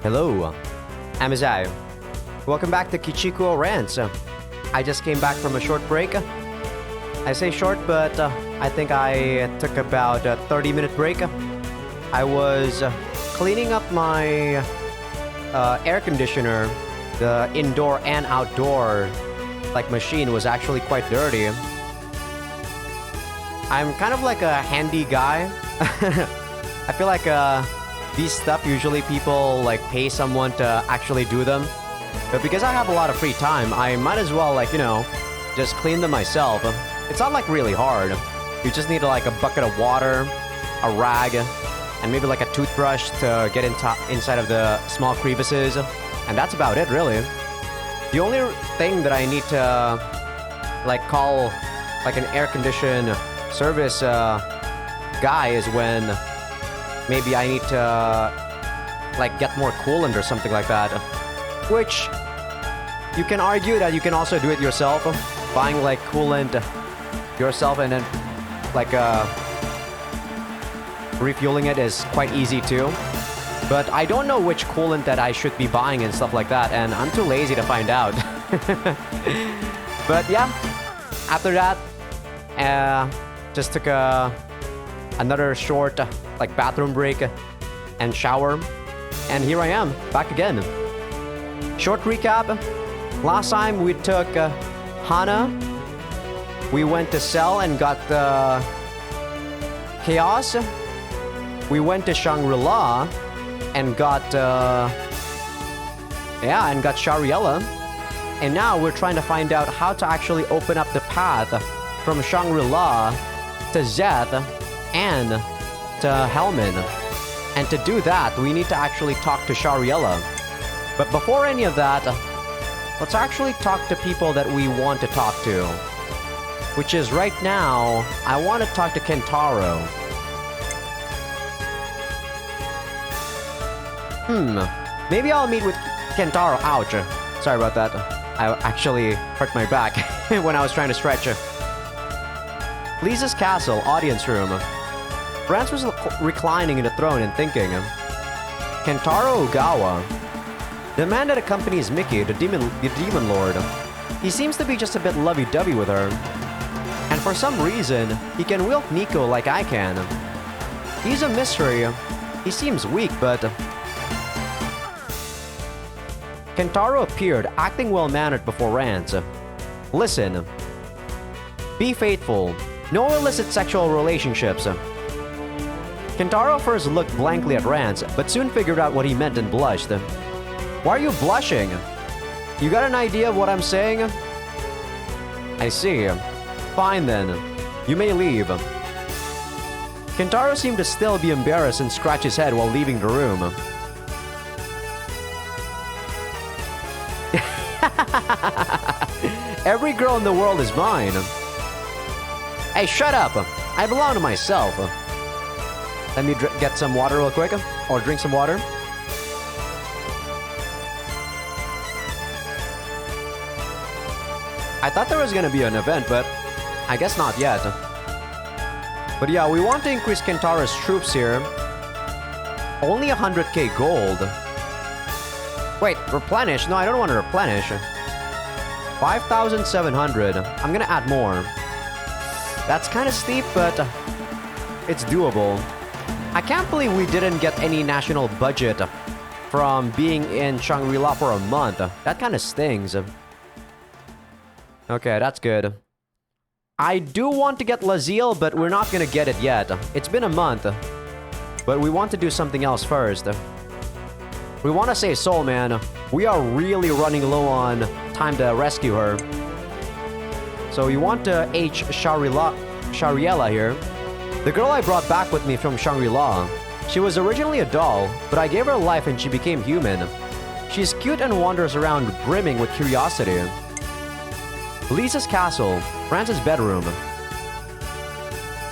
Hello, I'm Azai. Welcome back to Kichikuou Rance. I just came back from a short break. I say short, but I think I took about a 30-minute break. I was cleaning up my air conditioner. The indoor and outdoor machine was actually quite dirty. I'm kind of like a handy guy. I feel like these stuff usually people pay someone to actually do them. But because I have a lot of free time, I might as well just clean them myself. It's not really hard. You just need a bucket of water, a rag, and maybe a toothbrush to get inside of the small crevices. And that's about it, really. The only thing that I need to call an air condition service guy is when maybe I need to get more coolant or something like that. Which you can argue that you can also do it yourself, buying coolant yourself and then refueling it is quite easy too. But I don't know which coolant that I should be buying and stuff like that, and I'm too lazy to find out. But yeah, after that, just took another short bathroom break and shower, and here I am back again. Short recap. Last time we took Hana. We went to Cell and got the Chaos. We went to Shangri-La and got Shariella. And now we're trying to find out how to actually open up the path from Shangri-La to Zeth and to Helman. And to do that, we need to actually talk to Shariella. But before any of that, let's actually talk to people that we want to talk to. Which is right now, I want to talk to Kentaro. Maybe I'll meet with Kentaro. Ouch. Sorry about that. I actually hurt my back when I was trying to stretch. Lisa's castle, audience room. Rance was reclining in the throne and thinking. Kentaro Ogawa, the man that accompanies Mickey, the demon lord. He seems to be just a bit lovey-dovey with her. And for some reason, he can wield Nico like I can. He's a mystery. He seems weak, but... Kentaro appeared, acting well-mannered before Rance. Listen. Be faithful. No illicit sexual relationships. Kentaro first looked blankly at Rance, but soon figured out what he meant and blushed. Why are you blushing? You got an idea of what I'm saying? I see. Fine then. You may leave. Kentaro seemed to still be embarrassed and scratch his head while leaving the room. Every girl in the world is mine. Hey, shut up. I belong to myself. Let me get some water real quick. Or drink some water. I thought there was gonna be an event, but I guess not yet. But yeah, we want to increase Kentaro's troops here. Only 100k gold. Wait, replenish? No, I don't want to replenish. 5,700. I'm gonna add more. That's kind of steep, but it's doable. I can't believe we didn't get any national budget from being in Shangri-La for a month. That kind of stings. Okay, that's good. I do want to get Lazille, but we're not gonna get it yet. It's been a month. But we want to do something else first. We want to save Soul, man. We are really running low on time to rescue her. So we want to H Shariella here. The girl I brought back with me from Shangri-La. She was originally a doll, but I gave her life and she became human. She's cute and wanders around brimming with curiosity. Lisa's castle, Rance's bedroom.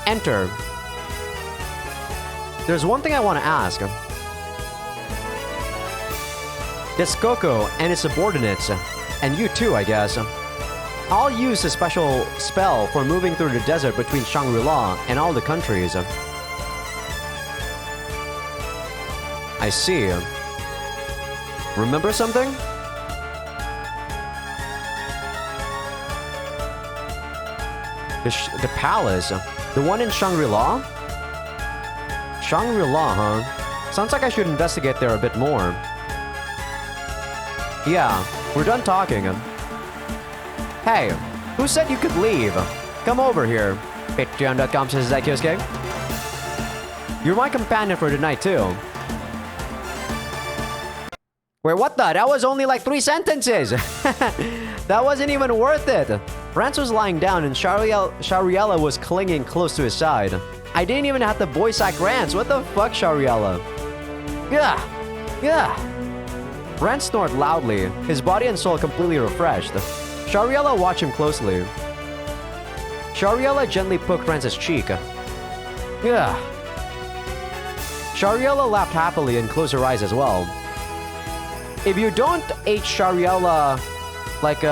Enter. There's one thing I want to ask. This Coco and his subordinates, and you too, I guess. I'll use a special spell for moving through the desert between Shangri-La and all the countries. I see. Remember something? The palace. The one in Shangri-La? Shangri-La, huh? Sounds like I should investigate there a bit more. Yeah, we're done talking. Hey, who said you could leave? Come over here. Patreon.com/Azaikyousuke. You're my companion for tonight, too. Wait, what the? That was only like 3 sentences! That wasn't even worth it! Rance was lying down and Shariella was clinging close to his side. I didn't even have to voice act Rance. What the fuck, Shariella? Yeah! Yeah! Rance snored loudly, his body and soul completely refreshed. Shariella watched him closely. Shariella gently poked Rance's cheek. Yeah. Shariella laughed happily and closed her eyes as well. If you don't age Shariella, like,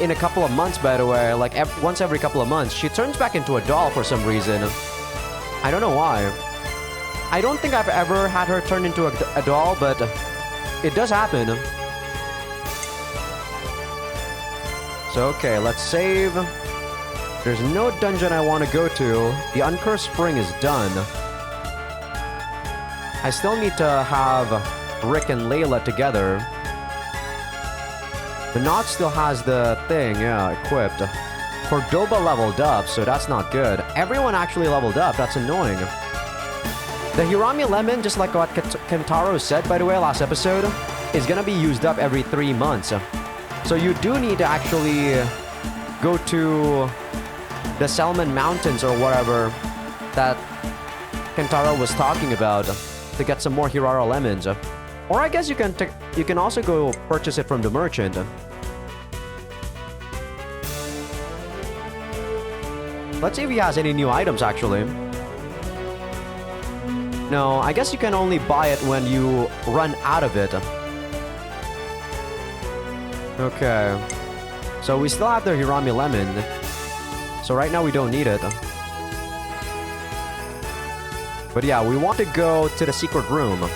in a couple of months, by the way, like, once every couple of months, she turns back into a doll for some reason. I don't know why. I don't think I've ever had her turn into a doll, but it does happen. So, okay, let's save. There's no dungeon I want to go to. The Uncursed Spring is done. I still need to have Rick and Layla together. The Knot still has the thing, yeah, equipped. Cordoba leveled up, so that's not good. Everyone actually leveled up, that's annoying. The Hirami Lemon, just like what Kentaro said, by the way, last episode, is gonna be used up every 3 months. So you do need to actually go to the Selman Mountains or whatever that Kentaro was talking about to get some more Hirara lemons. Or I guess you can also go purchase it from the merchant. Let's see if he has any new items actually. No, I guess you can only buy it when you run out of it. Okay. So we still have the Hirami Lemon. So right now we don't need it. But yeah, we want to go to the secret room.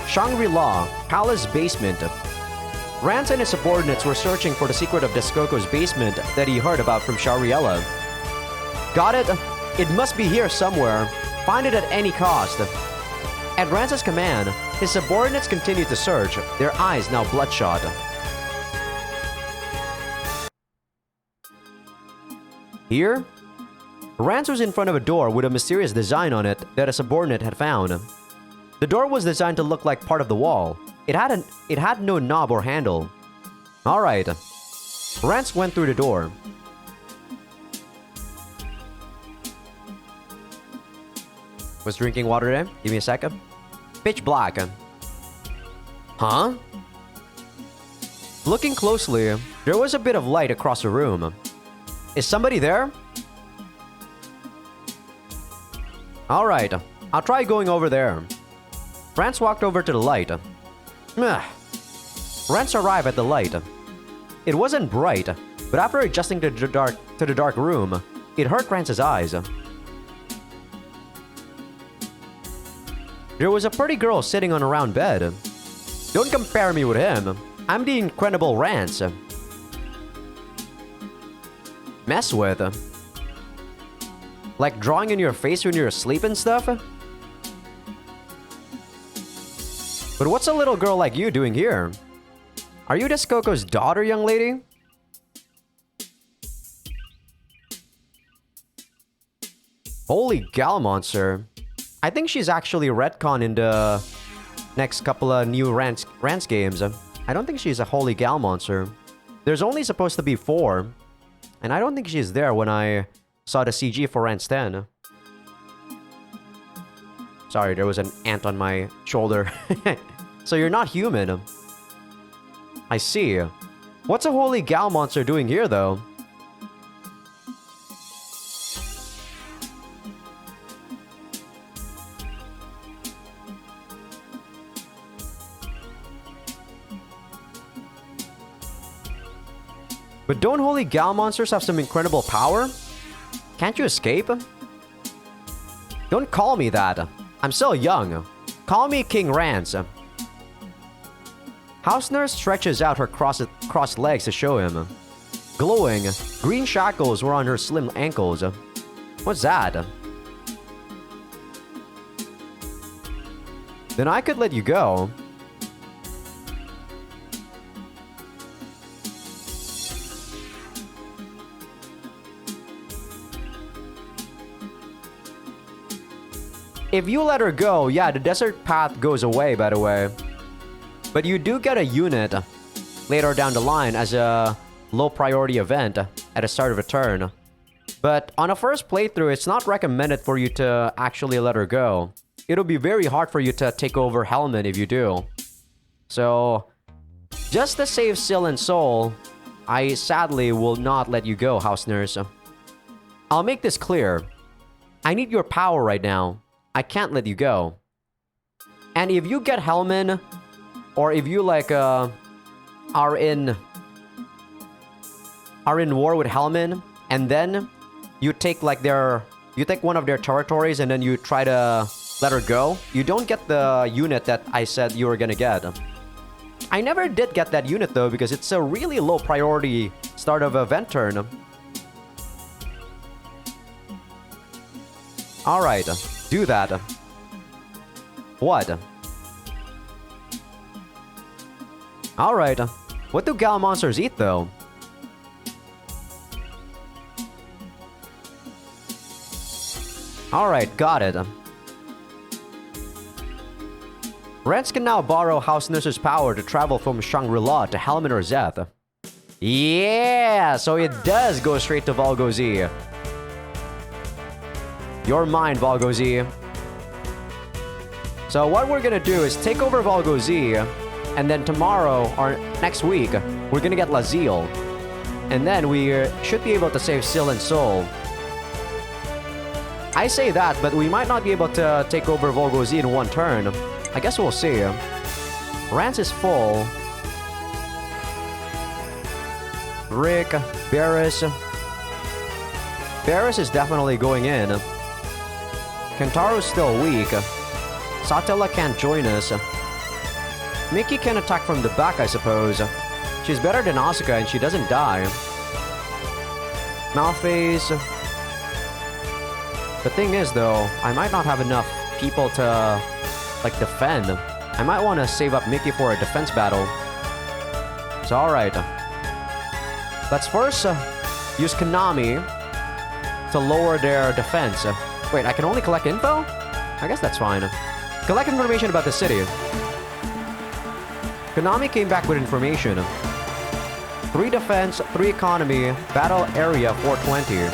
Shangri-La, Palace Basement. Rance and his subordinates were searching for the secret of Deskoko's basement that he heard about from Shariella. Got it? It must be here somewhere. Find it at any cost. At Rance's command, his subordinates continued to search, their eyes now bloodshot. Here? Rance was in front of a door with a mysterious design on it that a subordinate had found. The door was designed to look like part of the wall. It had no knob or handle. Alright. Rance went through the door. Was drinking water there? Give me a second. Pitch black. Huh? Looking closely, there was a bit of light across the room. Is somebody there? Alright, I'll try going over there. Rance walked over to the light. Rance arrived at the light. It wasn't bright, but after adjusting to the dark room, it hurt Rance's eyes. There was a pretty girl sitting on a round bed. Don't compare me with him. I'm the incredible Rance. Mess with? Like drawing in your face when you're asleep and stuff? But what's a little girl like you doing here? Are you Deskoko's daughter, young lady? Holy gal monster. I think she's actually retconned in the next couple of new Rance games. I don't think she's a holy gal monster. There's only supposed to be 4. And I don't think she's there when I saw the CG for Rance 10. Sorry, there was an ant on my shoulder. So you're not human. I see. What's a holy gal monster doing here, though? But don't holy gal monsters have some incredible power? Can't you escape? Don't call me that. I'm still young. Call me King Rance. House nurse stretches out her crossed legs to show him. Glowing, green shackles were on her slim ankles. What's that? Then I could let you go. If you let her go, yeah, the desert path goes away, by the way. But you do get a unit later down the line as a low priority event at the start of a turn. But on a first playthrough, it's not recommended for you to actually let her go. It'll be very hard for you to take over Helman if you do. So, just to save Sil and Soul, I sadly will not let you go, House Nurse. I'll make this clear. I need your power right now. I can't let you go. And if you get Helman, or if you like are in war with Helman, and then you take like one of their territories and then you try to let her go, you don't get the unit that I said you were gonna get. I never did get that unit though, because it's a really low priority start of event turn. Alright, do that. What? Alright, what do gal monsters eat though? Alright, got it. Rance can now borrow House Nurse's power to travel from Shangri-La to Helman or Zeth. Yeah, so it does go straight to Volgozi. You're mine, Volgozi. So what we're gonna do is take over Volgozi, and then tomorrow, or next week, we're gonna get Lazil. And then we should be able to save Sil and Soul. I say that, but we might not be able to take over Volgozi in one turn. I guess we'll see. Rance is full. Rick, Barris. Barris is definitely going in. Kentaro's still weak. Satella can't join us. Mickey can attack from the back, I suppose. She's better than Asuka and she doesn't die. Malphase. The thing is though, I might not have enough people to like defend. I might want to save up Mickey for a defense battle. So alright. Let's first use Konami to lower their defense. Wait, I can only collect info? I guess that's fine. Collect information about the city. Konami came back with information. 3 defense, 3 economy, battle area 420.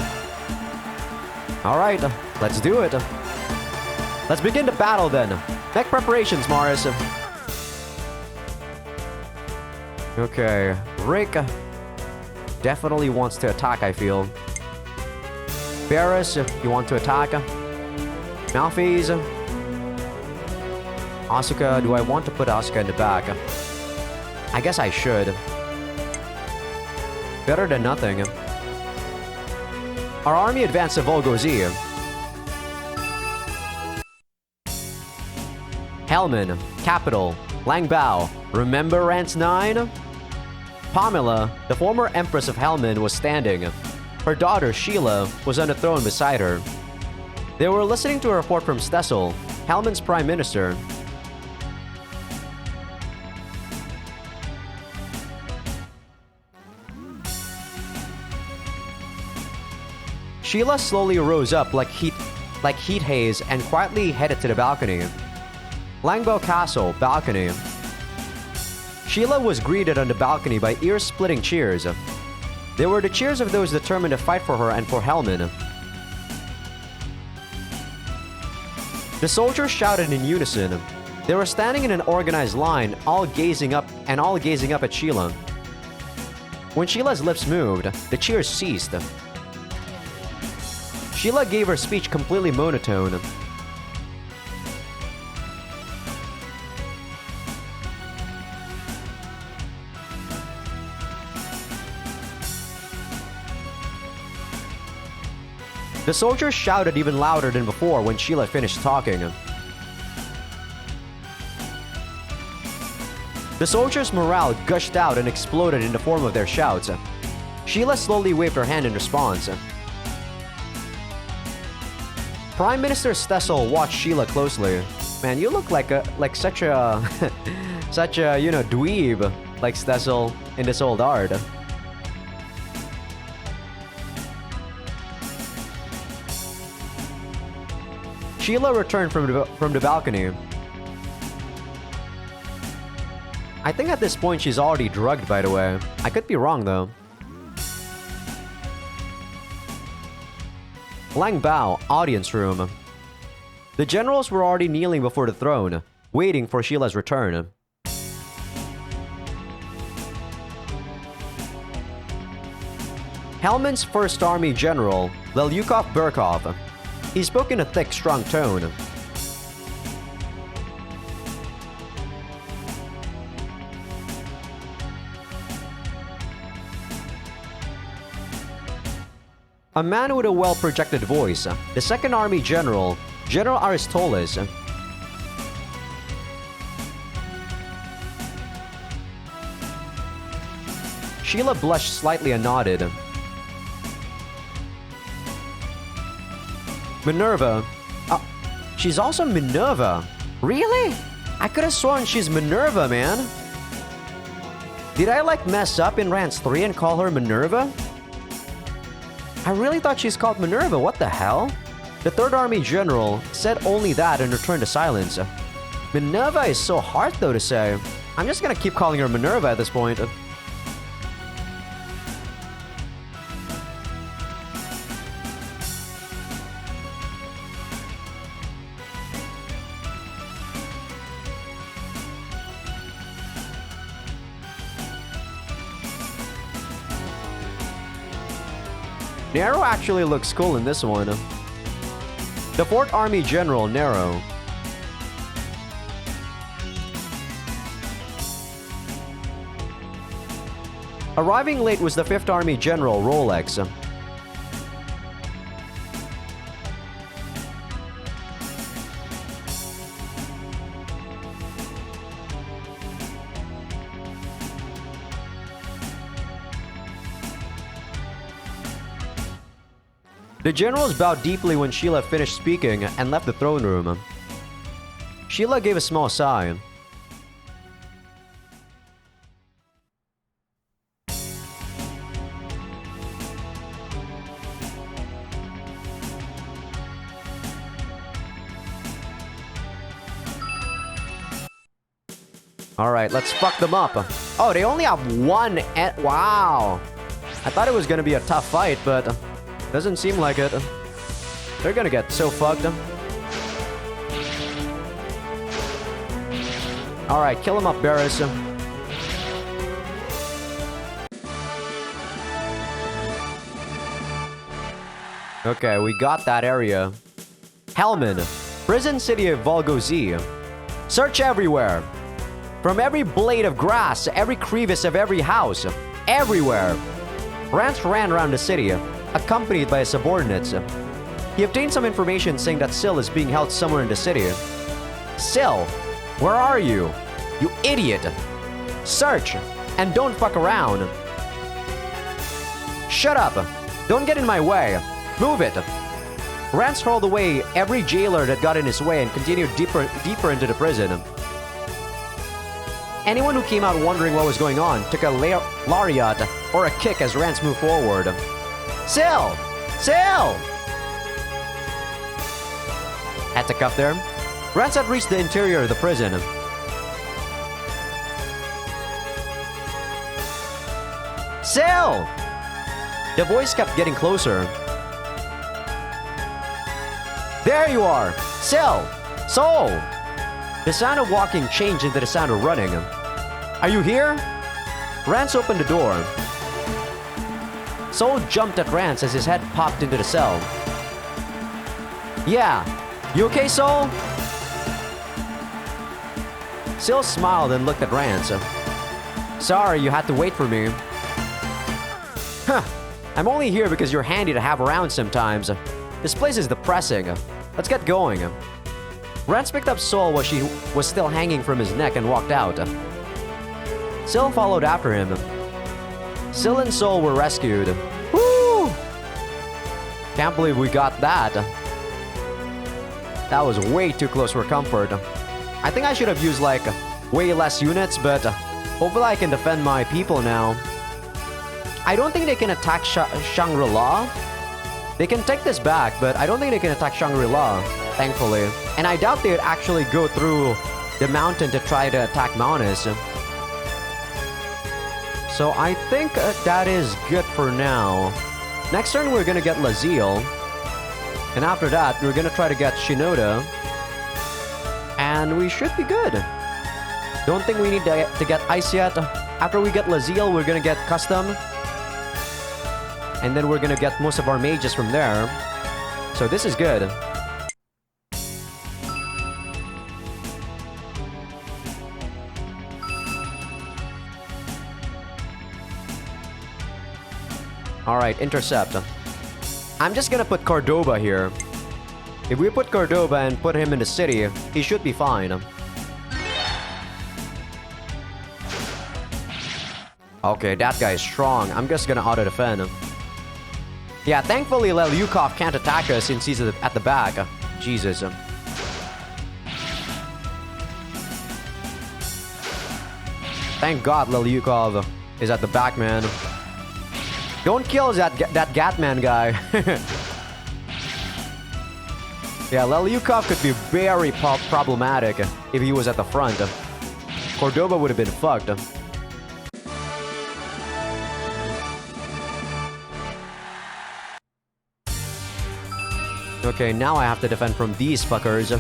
Alright, let's do it. Let's begin the battle then. Make preparations, Morris. Okay, Rick definitely wants to attack, I feel. Barris, you want to attack? Malphase. Asuka, do I want to put Asuka in the back? I guess I should. Better than nothing. Our army advanced to Volgozi. Helman, capital, Langbao. Remember Rance 9? Pamela, the former empress of Helman, was standing. Her daughter, Sheila, was on the throne beside her. They were listening to a report from Stessel, Helman's prime minister. Sheila slowly rose up like heat haze and quietly headed to the balcony. Langbao Castle, balcony. Sheila was greeted on the balcony by ear-splitting cheers. They were the cheers of those determined to fight for her and for Helman. The soldiers shouted in unison. They were standing in an organized line, all gazing up at Sheila. When Sheila's lips moved, the cheers ceased. Sheila gave her speech completely monotone. The soldiers shouted even louder than before when Sheila finished talking. The soldiers' morale gushed out and exploded in the form of their shouts. Sheila slowly waved her hand in response. Prime Minister Stessel watched Sheila closely. Man, you look like such a such a, you know, dweeb like Stessel in this old art. Sheila returned from the balcony. I think at this point she's already drugged, by the way. I could be wrong though. Lang Bao, audience room. The generals were already kneeling before the throne, waiting for Sheila's return. Helmand's First Army General, Lelyukov Burkov. He spoke in a thick, strong tone. A man with a well-projected voice, the Second Army General, General Aristoteles. Sheila blushed slightly and nodded. Minerva. She's also Minerva. Really? I could have sworn she's Minerva, man. Did I mess up in Rance 3 and call her Minerva? I really thought she's called Minerva. What the hell? The Third Army General said only that and returned to silence. Minerva is so hard though to say. I'm just gonna keep calling her Minerva at this point. Nero actually looks cool in this one. The Fourth Army General, Nero. Arriving late was the Fifth Army General, Rolex. The generals bowed deeply when Sheila finished speaking and left the throne room. Sheila gave a small sigh. Alright, let's fuck them up. Oh, they only have one. Wow. I thought it was gonna be a tough fight, but doesn't seem like it. They're gonna get so fucked. Alright, kill him up, Barris. Okay, we got that area. Helmand, prison city of Volgozy. Search everywhere. From every blade of grass, every crevice of every house. Everywhere. Rance ran around the city, accompanied by his subordinates. He obtained some information saying that Syl is being held somewhere in the city. Syl, where are you? You idiot! Search, and don't fuck around. Shut up! Don't get in my way. Move it! Rance hurled away every jailer that got in his way and continued deeper into the prison. Anyone who came out wondering what was going on took a lariat or a kick as Rance moved forward. Syl! Syl! Had to cuff there. Rance had reached the interior of the prison. Syl! The voice kept getting closer. There you are! Syl! Soul! The sound of walking changed into the sound of running. Are you here? Rance opened the door. Soul jumped at Rance as his head popped into the cell. Yeah. You okay, Soul? Syl smiled and looked at Rance. Sorry you had to wait for me. Huh. I'm only here because you're handy to have around sometimes. This place is depressing. Let's get going. Rance picked up Soul while she was still hanging from his neck and walked out. Syl followed after him. Syl and Soul were rescued. Woo! Can't believe we got that. That was way too close for comfort. I think I should have used like way less units, but hopefully I can defend my people now. I don't think they can attack Shangri-La. They can take this back, but I don't think they can attack Shangri-La, thankfully. And I doubt they'd actually go through the mountain to try to attack Maunus. So I think that is good for now. Next turn we're gonna get Laziel. And after that, we're gonna try to get Shinoda. And we should be good. Don't think we need to get Ice yet. After we get Laziel, we're gonna get Custom. And then we're gonna get most of our mages from there. So this is good. Alright, intercept. I'm just gonna put Cordoba here. If we put Cordoba and put him in the city, he should be fine. Okay, that guy is strong. I'm just gonna auto-defend. Yeah, thankfully Lelyukov can't attack us since he's at the back. Jesus. Thank God Lelyukov is at the back, man. Don't kill that Gatman guy. Yeah, Lelyukov could be very problematic if he was at the front. Cordoba would have been fucked. Okay, now I have to defend from these fuckers.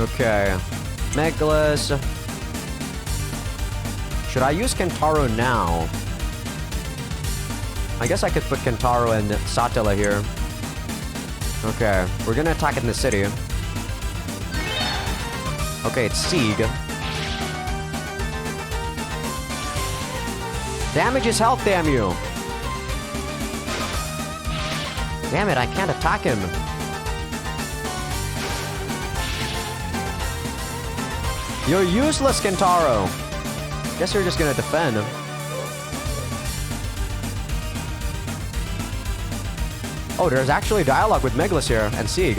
Okay. Megalus. Should I use Kentaro now? I guess I could put Kentaro and Satella here. Okay, we're gonna attack in the city. Okay, it's Sieg. Damage his health, damn you! Damn it, I can't attack him. You're useless, Kentaro! Guess you're just gonna defend. Oh, there's actually dialogue with Megalus here and Sieg.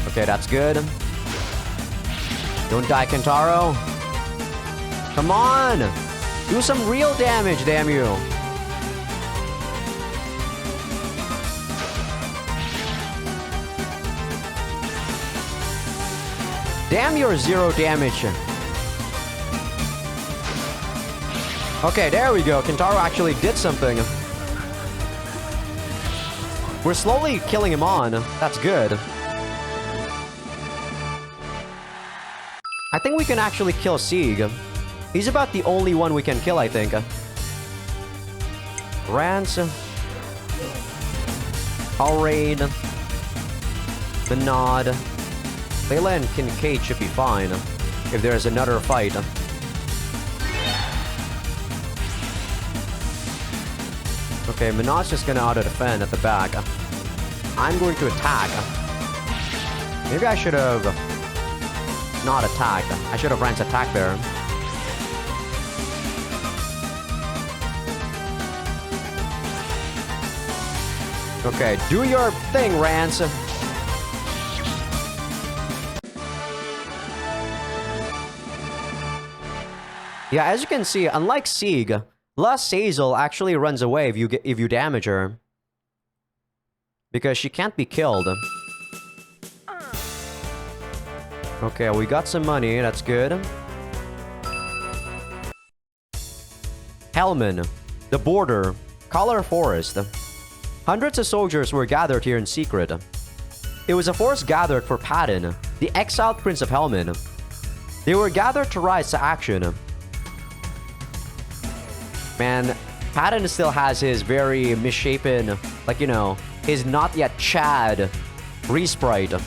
Okay, that's good. Don't die, Kentaro. Come on! Do some real damage, damn you! Damn your 0 damage. Okay, there we go. Kentaro actually did something. We're slowly killing him on. That's good. I think we can actually kill Sieg. He's about the only one we can kill, I think. Rance. Alraid. Benod. Layla and Kincaid should be fine if there's another fight. Okay, Menod's just gonna auto-defend at the back. I'm going to attack. Maybe I should have not attacked. I should have Rance attack there. Okay, do your thing, Rance. Yeah, as you can see, unlike Sieg, La Sazel actually runs away if you damage her. Because she can't be killed. Okay, we got some money, that's good. Helman, the border, Collar Forest. Hundreds of soldiers were gathered here in secret. It was a force gathered for Padden, the exiled Prince of Helman. They were gathered to rise to action. Man, Padden still has his very misshapen, like, you know, his not yet Chad resprite.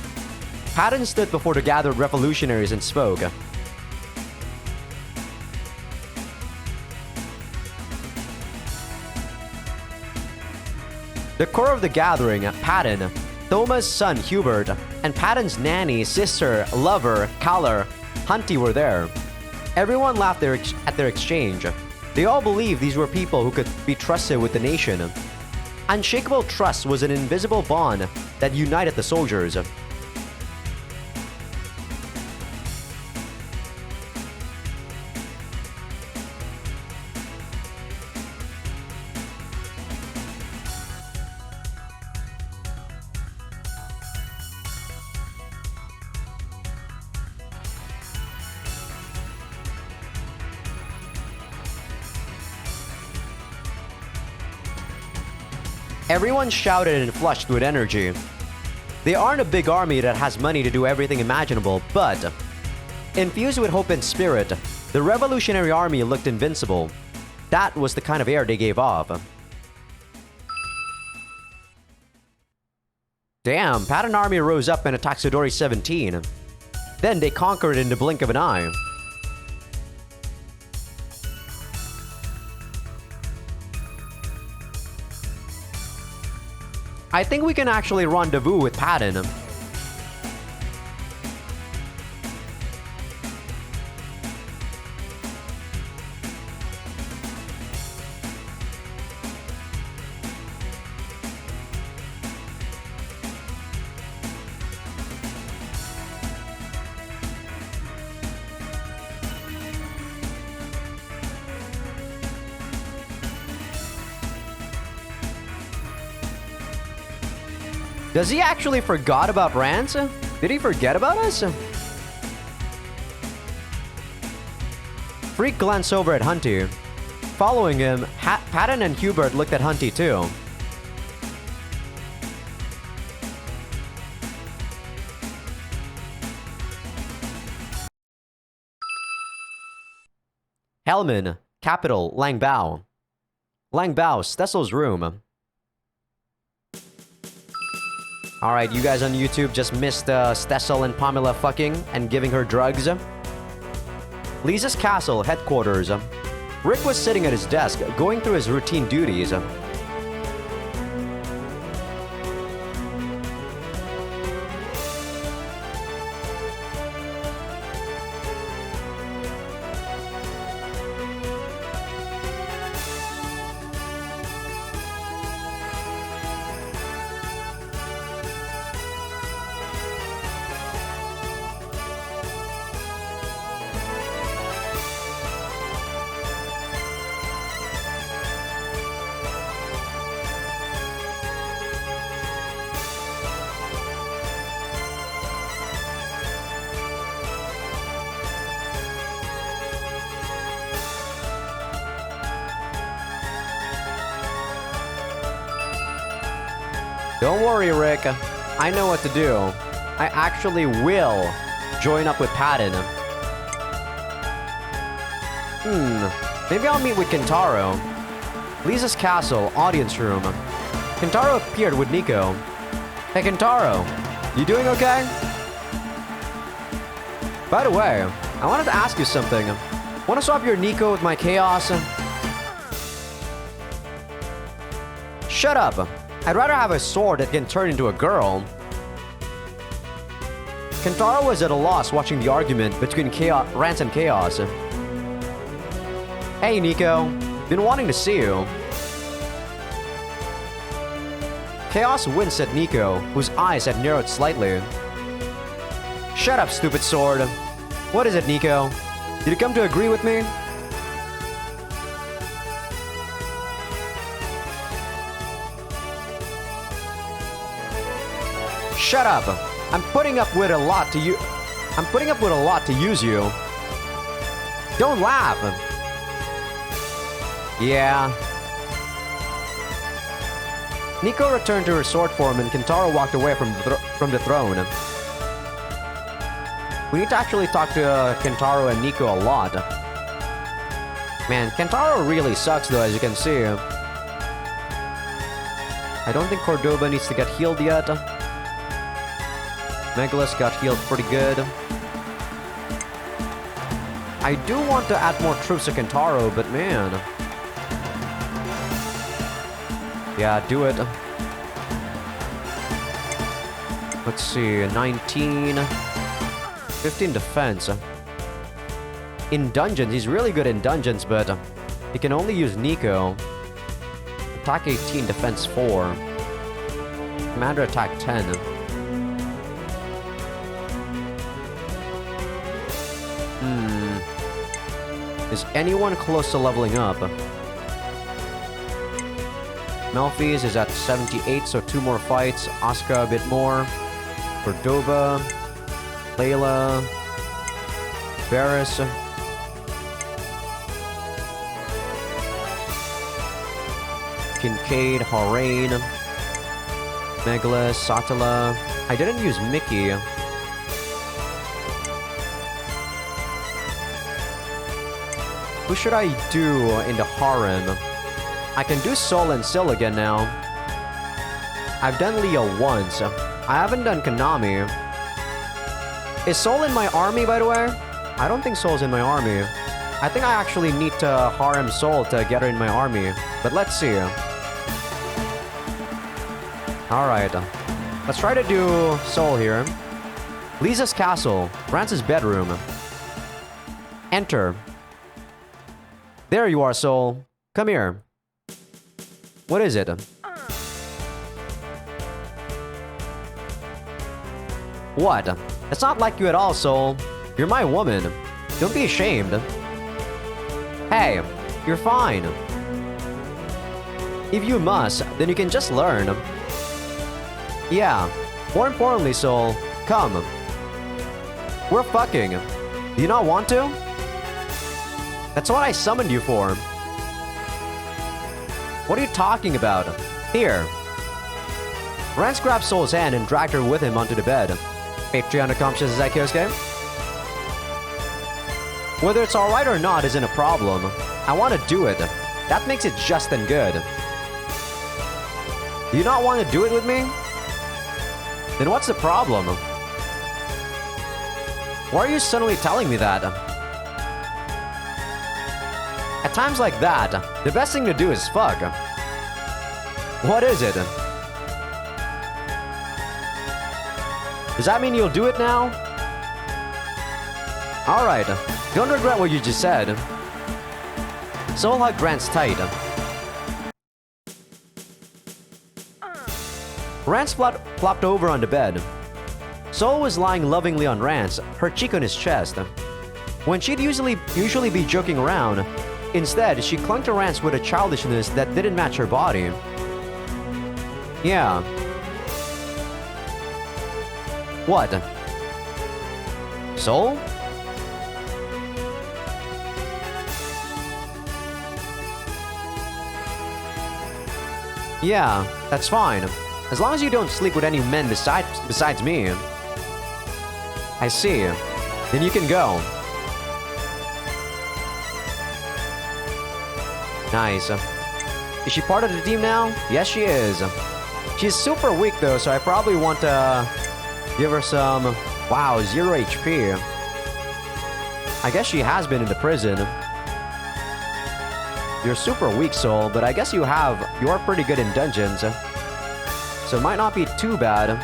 Padden stood before the gathered revolutionaries and spoke. The core of the gathering, Patton, Thoma's son Hubert, and Patton's nanny, sister, lover, Kaller, Hunty were there. Everyone laughed at their exchange. They all believed these were people who could be trusted with the nation. Unshakable trust was an invisible bond that united the soldiers. Everyone shouted and flushed with energy. They aren't a big army that has money to do everything imaginable, but infused with hope and spirit, the Revolutionary Army looked invincible. That was the kind of air they gave off. Damn, Patton Army rose up and attacked Sudori 17. Then they conquered in the blink of an eye. I think we can actually rendezvous with Patton. Does he actually forgot about Rance? Did he forget about us? Freak glanced over at Hunty. Following him, Patton and Hubert looked at Hunty too. Hellman, Capital, Langbao. Langbao, Stessel's room. Alright, you guys on YouTube just missed Stessel and Pamela fucking and giving her drugs. Lisa's castle, headquarters. Rick was sitting at his desk, going through his routine duties. Don't worry, Rick. I know what to do. I actually will join up with Patton. Maybe I'll meet with Kentaro. Lisa's castle, audience room. Kentaro appeared with Nico. Hey, Kentaro. You doing okay? By the way, I wanted to ask you something. Want to swap your Nico with my Chaos? Shut up. I'd rather have a sword that can turn into a girl. Kentaro was at a loss watching the argument between Rance and Chaos. Hey, Nico. Been wanting to see you. Chaos winced at Nico, whose eyes had narrowed slightly. Shut up, stupid sword. What is it, Nico? Did you come to agree with me? Shut up. I'm putting up with a lot to use you. Don't laugh. Yeah. Nico returned to her sword form and Kentaro walked away from the throne. We need to actually talk to Kentaro and Nico a lot. Man, Kentaro really sucks though, as you can see. I don't think Cordoba needs to get healed yet. Megalus got healed pretty good. I do want to add more troops to Kentaro, but man. Yeah, do it. Let's see, 19... 15 defense. In dungeons, he's really good in dungeons, but he can only use Nico. Attack 18, defense 4. Commander attack 10. Is anyone close to leveling up? Melfi's is at 78, so 2 more fights. Asuka a bit more. Cordova. Layla. Varys. Kincaid, Harain. Megala, Satala. I didn't use Mickey. Who should I do in the harem? I can do Sol and Sil again now. I've done Leo once. I haven't done Konami. Is Sol in my army, by the way? I don't think Sol's in my army. I think I actually need to harem Sol to get her in my army. But let's see. Alright. Let's try to do Sol here. Lisa's castle. Rance's bedroom. Enter. There you are, Sol. Come here. What is it? What? It's not like you at all, Sol. You're my woman. Don't be ashamed. Hey, you're fine. If you must, then you can just learn. Yeah. More importantly, Sol, come. We're fucking. Do you not want to? That's what I summoned you for. What are you talking about? Here. Rance grabbed Sol's hand and dragged her with him onto the bed. Patreon accomplishes Azaikyousuke. Whether it's alright or not isn't a problem. I want to do it. That makes it just and good. Do you not want to do it with me? Then what's the problem? Why are you suddenly telling me that? At times like that, the best thing to do is fuck. What is it? Does that mean you'll do it now? Alright, don't regret what you just said. Sol hugged Rance tight. Rance flopped over on the bed. Sol was lying lovingly on Rance, her cheek on his chest. When she'd usually be joking around, instead, she clung to Rance with a childishness that didn't match her body. Yeah. What? Sol? Yeah, that's fine. As long as you don't sleep with any men besides me. I see. Then you can go. Nice. Is she part of the team now? Yes, she is. She's super weak though, so I probably want to give her some... Wow, 0 HP. I guess she has been in the prison. You're super weak, Sol, but I guess you are pretty good in dungeons. So it might not be too bad.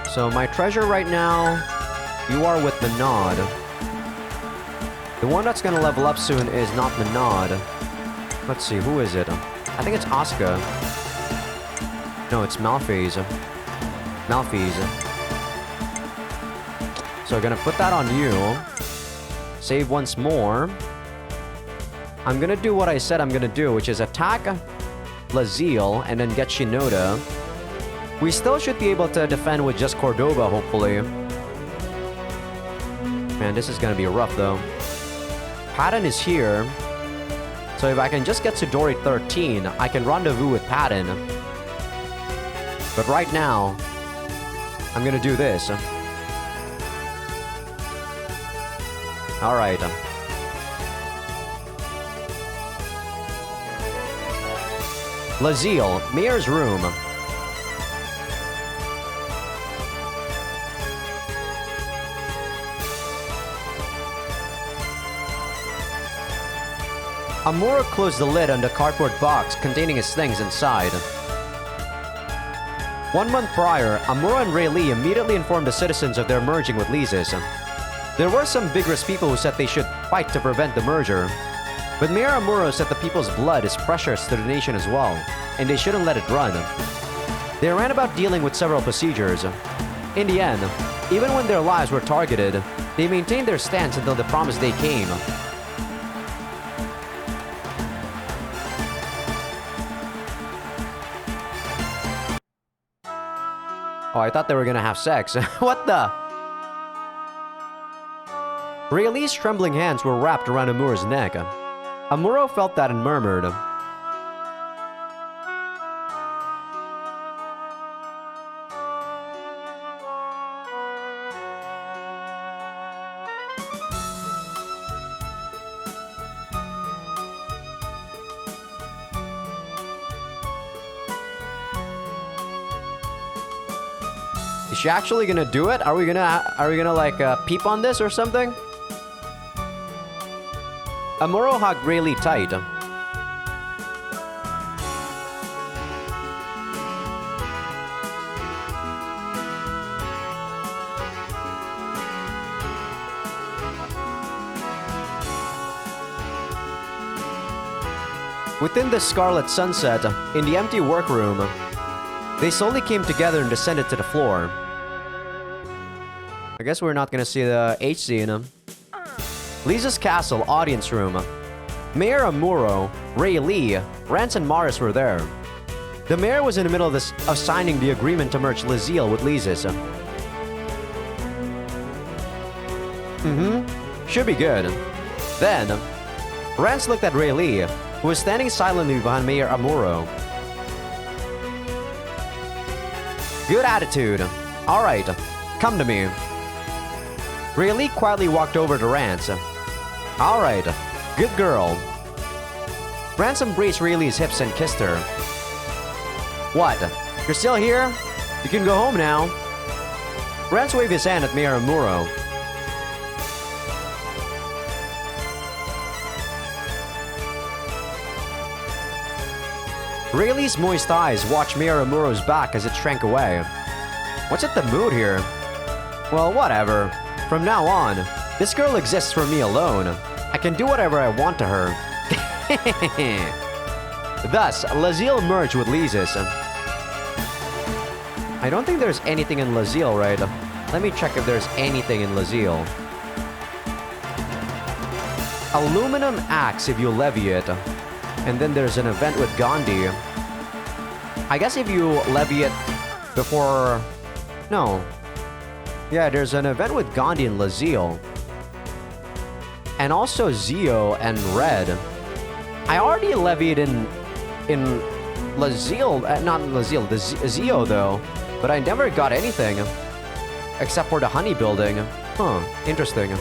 So my treasure right now, you are with Manad. The one that's gonna level up soon is not Manad. Let's see, who is it? I think it's Asuka. No, it's Malphase. So I'm gonna put that on you. Save once more. I'm gonna do what I said I'm gonna do, which is attack Laziel and then get Shinoda. We still should be able to defend with just Cordova, hopefully. Man, this is gonna be rough though. Patton is here. So if I can just get to Dory 13, I can rendezvous with Patton. But right now, I'm gonna do this. Alright. Laziel, Mayor's room. Amuro closed the lid on the cardboard box containing his things inside. 1 month prior, Amuro and Ray Lee immediately informed the citizens of their merging with Lises. There were some vigorous people who said they should fight to prevent the merger. But Mayor Amuro said the people's blood is precious to the nation as well, and they shouldn't let it run. They ran about dealing with several procedures. In the end, even when their lives were targeted, they maintained their stance until the promised day came. Oh, I thought they were gonna have sex. What the? Ray Lee's trembling hands were wrapped around Amuro's neck. Amuro felt that and murmured. Is she actually gonna do it? Are we gonna like peep on this or something? Amuro hugged Ray Lee tight. Within the scarlet sunset, in the empty workroom, they slowly came together and descended to the floor. I guess we're not gonna see the H scene. Lisa's castle audience room. Mayor Amuro, Ray Lee, Rance and Morris were there. The mayor was in the middle of signing the agreement to merge Lazille with Lises. Should be good. Then, Rance looked at Ray Lee, who was standing silently behind Mayor Amuro. Good attitude. Alright, come to me. Ray Lee quietly walked over to Rance. Alright, good girl. Rance embraced Ray Lee's hips and kissed her. What? You're still here? You can go home now. Rance waved his hand at Mayor Amuro. Ray Lee's moist eyes watched Mayor Amuro's back as it shrank away. What's at the mood here? Well, whatever. From now on, this girl exists for me alone. I can do whatever I want to her. Thus, Lazille merged with Lises. I don't think there's anything in Lazille, right? Let me check if there's anything in Lazille. Aluminum axe if you levy it. And then there's an event with Gandhi. I guess if you levy it before... No. Yeah, there's an event with Gandhi in Lazille. And also Zio and Red. I already levied in Lazille, not Lazille, the Zio though. But I never got anything. Except for the honey building. Huh, interesting.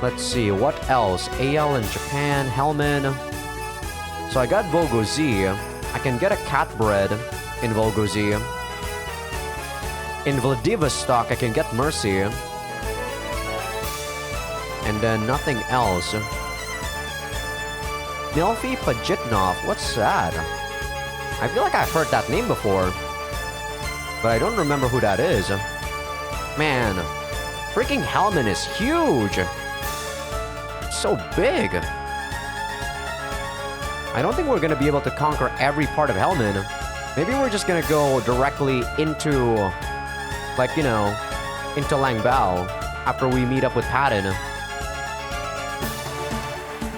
Let's see, what else? AL in Japan, Hellman. So I got Volgo Z. I can get a cat bread in Volgo Z. In Vladivostok, I can get Mercy. And then nothing else. Milfi Pajitnov, what's that? I feel like I've heard that name before. But I don't remember who that is. Man, freaking Hellman is huge! So big. I don't think we're gonna be able to conquer every part of Hellman. Maybe we're just gonna go directly into, like, you know, into Langbao after we meet up with Patton.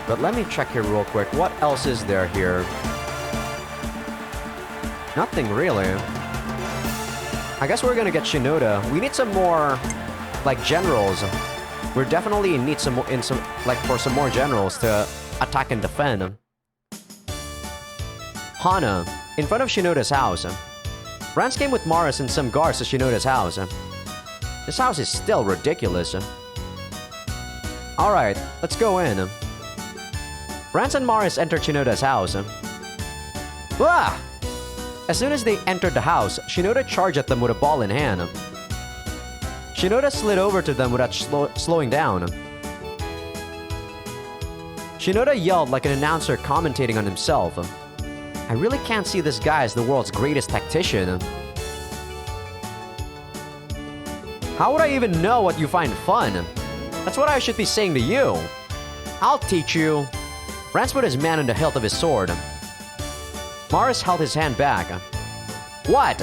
But let me check here real quick. What else is there here? Nothing really. I guess we're gonna get Shinoda. We need some more, like, generals. We're definitely in need for some more generals to attack and defend. Hana, in front of Shinoda's house. Rance came with Morris and some guards to Shinoda's house. This house is still ridiculous. Alright, let's go in. Rance and Morris entered Shinoda's house. Ah! As soon as they entered the house, Shinoda charged at them with a ball in hand. Shinoda slid over to them without slowing down. Shinoda yelled like an announcer commentating on himself. I really can't see this guy as the world's greatest tactician. How would I even know what you find fun? That's what I should be saying to you. I'll teach you. Rance put his man on the hilt of his sword. Morris held his hand back. What?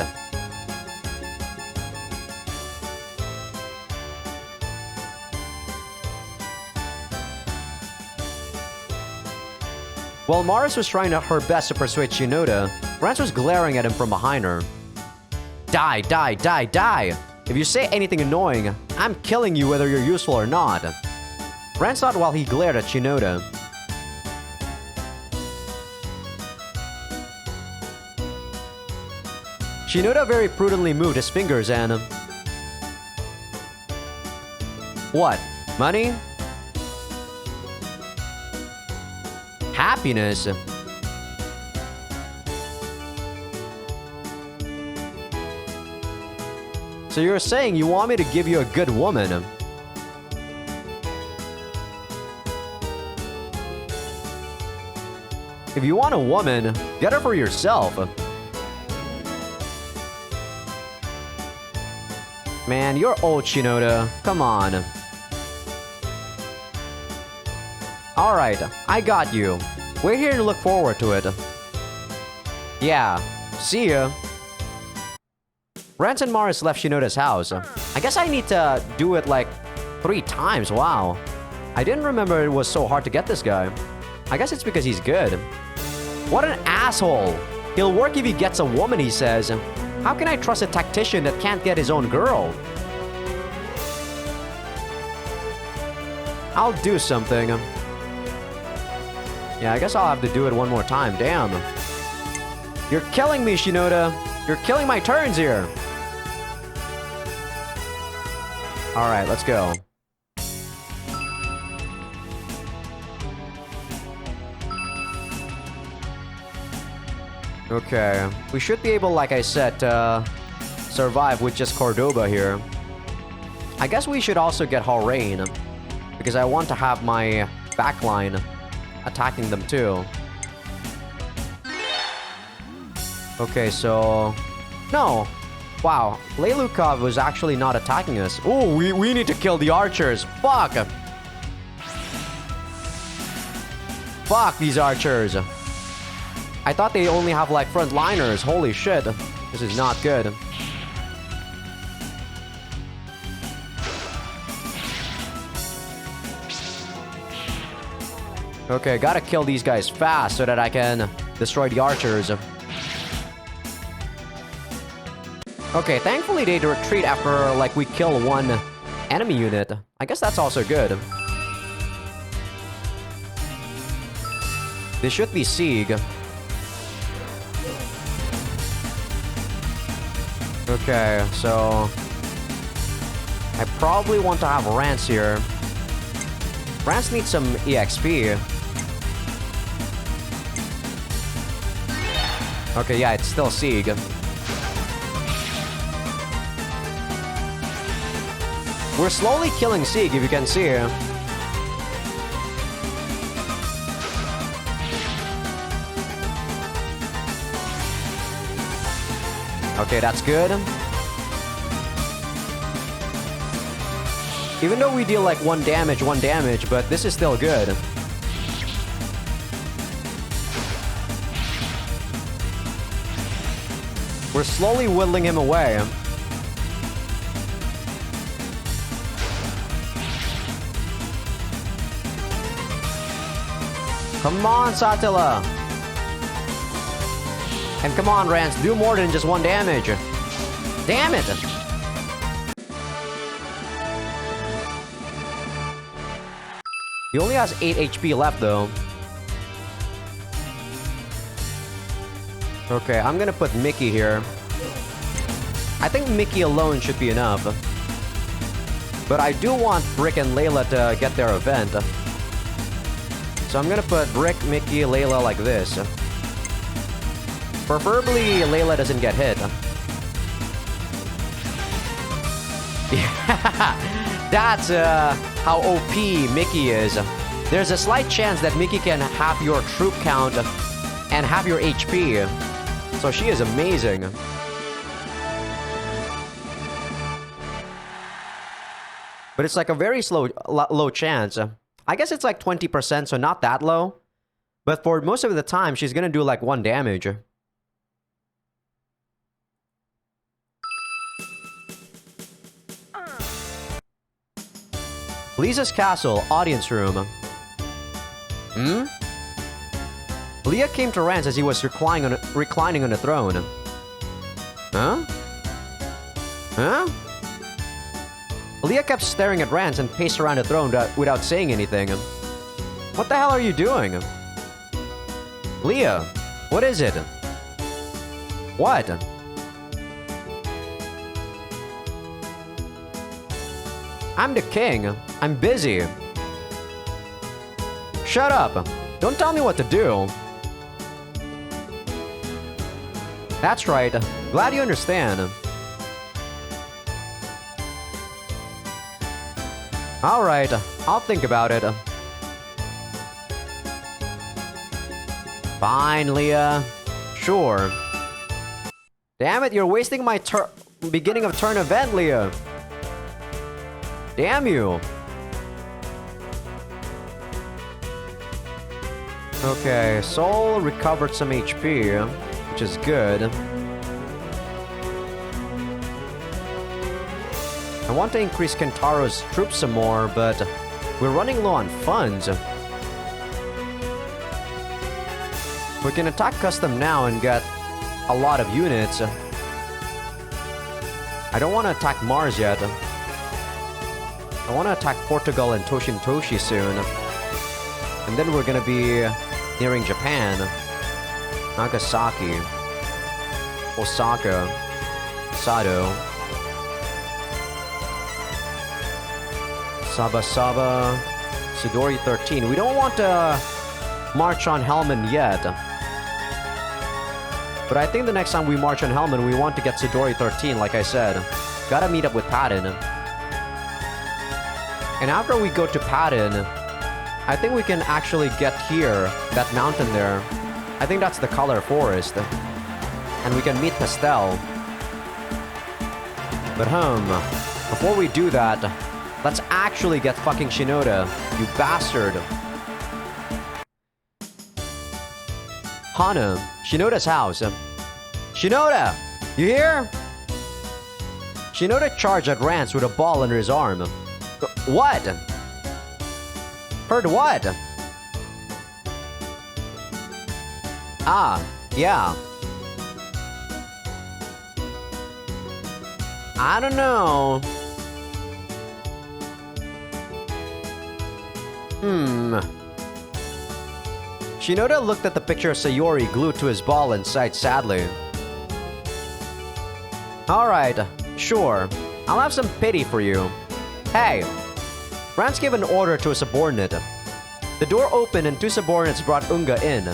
While Morris was trying her best to persuade Shinoda, Rance was glaring at him from behind her. Die, die, die, die! If you say anything annoying, I'm killing you whether you're useful or not. Rance thought while he glared at Shinoda. Shinoda very prudently moved his fingers and... What? Money? Happiness? So you're saying you want me to give you a good woman? If you want a woman, get her for yourself. Man, you're old, Shinoda. Come on. Alright, I got you. Wait here and look forward to it. Yeah, see ya. Rance and Morris left Shinoda's house. I guess I need to do it like 3 times, wow. I didn't remember it was so hard to get this guy. I guess it's because he's good. What an asshole! He'll work if he gets a woman, he says. How can I trust a tactician that can't get his own girl? I'll do something. Yeah, I guess I'll have to do it one more time, damn. You're killing me, Shinoda. You're killing my turns here. Alright, let's go. Okay, we should be able, like I said, to survive with just Cordoba here. I guess we should also get Harain, because I want to have my backline attacking them too. Okay, so... No! Wow, Leilukov was actually not attacking us. Oh, we need to kill the archers! Fuck! Fuck these archers! I thought they only have like frontliners. Holy shit. This is not good. Okay, gotta kill these guys fast so that I can destroy the archers. Okay, thankfully they retreat after like we kill one enemy unit. I guess that's also good. This should be Sieg. Okay, so... I probably want to have Rance here. Rance needs some EXP. Okay, yeah, it's still Sieg. We're slowly killing Sieg, if you can see. Okay, that's good. Even though we deal like 1 damage, but this is still good. We're slowly whittling him away. Come on, Satila! And come on, Rance, do more than just 1 damage. Damn it! He only has 8 HP left, though. Okay, I'm gonna put Mickey here. I think Mickey alone should be enough. But I do want Brick and Layla to get their event. So I'm gonna put Brick, Mickey, Layla like this. Preferably, Layla doesn't get hit. Yeah, that's how OP Mickey is. There's a slight chance that Mickey can half your troop count and half your HP. So she is amazing. But it's like a very low chance. I guess it's like 20%, so not that low. But for most of the time, she's gonna do like 1 damage. Lisa's castle, audience room. Leah came to Rance as he was reclining on the throne. Huh? Huh? Leah kept staring at Rance and paced around the throne without saying anything. What the hell are you doing? Leah, what is it? What? I'm the king. I'm busy. Shut up. Don't tell me what to do. That's right. Glad you understand. Alright, I'll think about it. Fine, Leah. Sure. Damn it, you're wasting my beginning of turn event, Leah. Damn you. Okay, Soul recovered some HP, which is good. I want to increase Kentaro's troops some more, but we're running low on funds. We can attack custom now and get a lot of units. I don't want to attack Mars yet. I want to attack Portugal and Toshintoshi soon. And then we're gonna be nearing Japan. Nagasaki. Osaka. Sado. Saba. Sidori 13. We don't want to march on Helmand yet. But I think the next time we march on Helmand, we want to get Sidori 13, like I said. Gotta meet up with Patton. And after we go to Patton, I think we can actually get here, that mountain there. I think that's the Color Forest. And we can meet Pastel. But before we do that, let's actually get fucking Shinoda, you bastard. Hana, Shinoda's house. Shinoda! You here? Shinoda charged at Rance with a ball under his arm. What? Heard what? Ah, yeah. I don't know. Shinoda looked at the picture of Sayori glued to his ball and sighed sadly. Alright, sure. I'll have some pity for you. Hey! Rance gave an order to a subordinate. The door opened and 2 subordinates brought Unga in.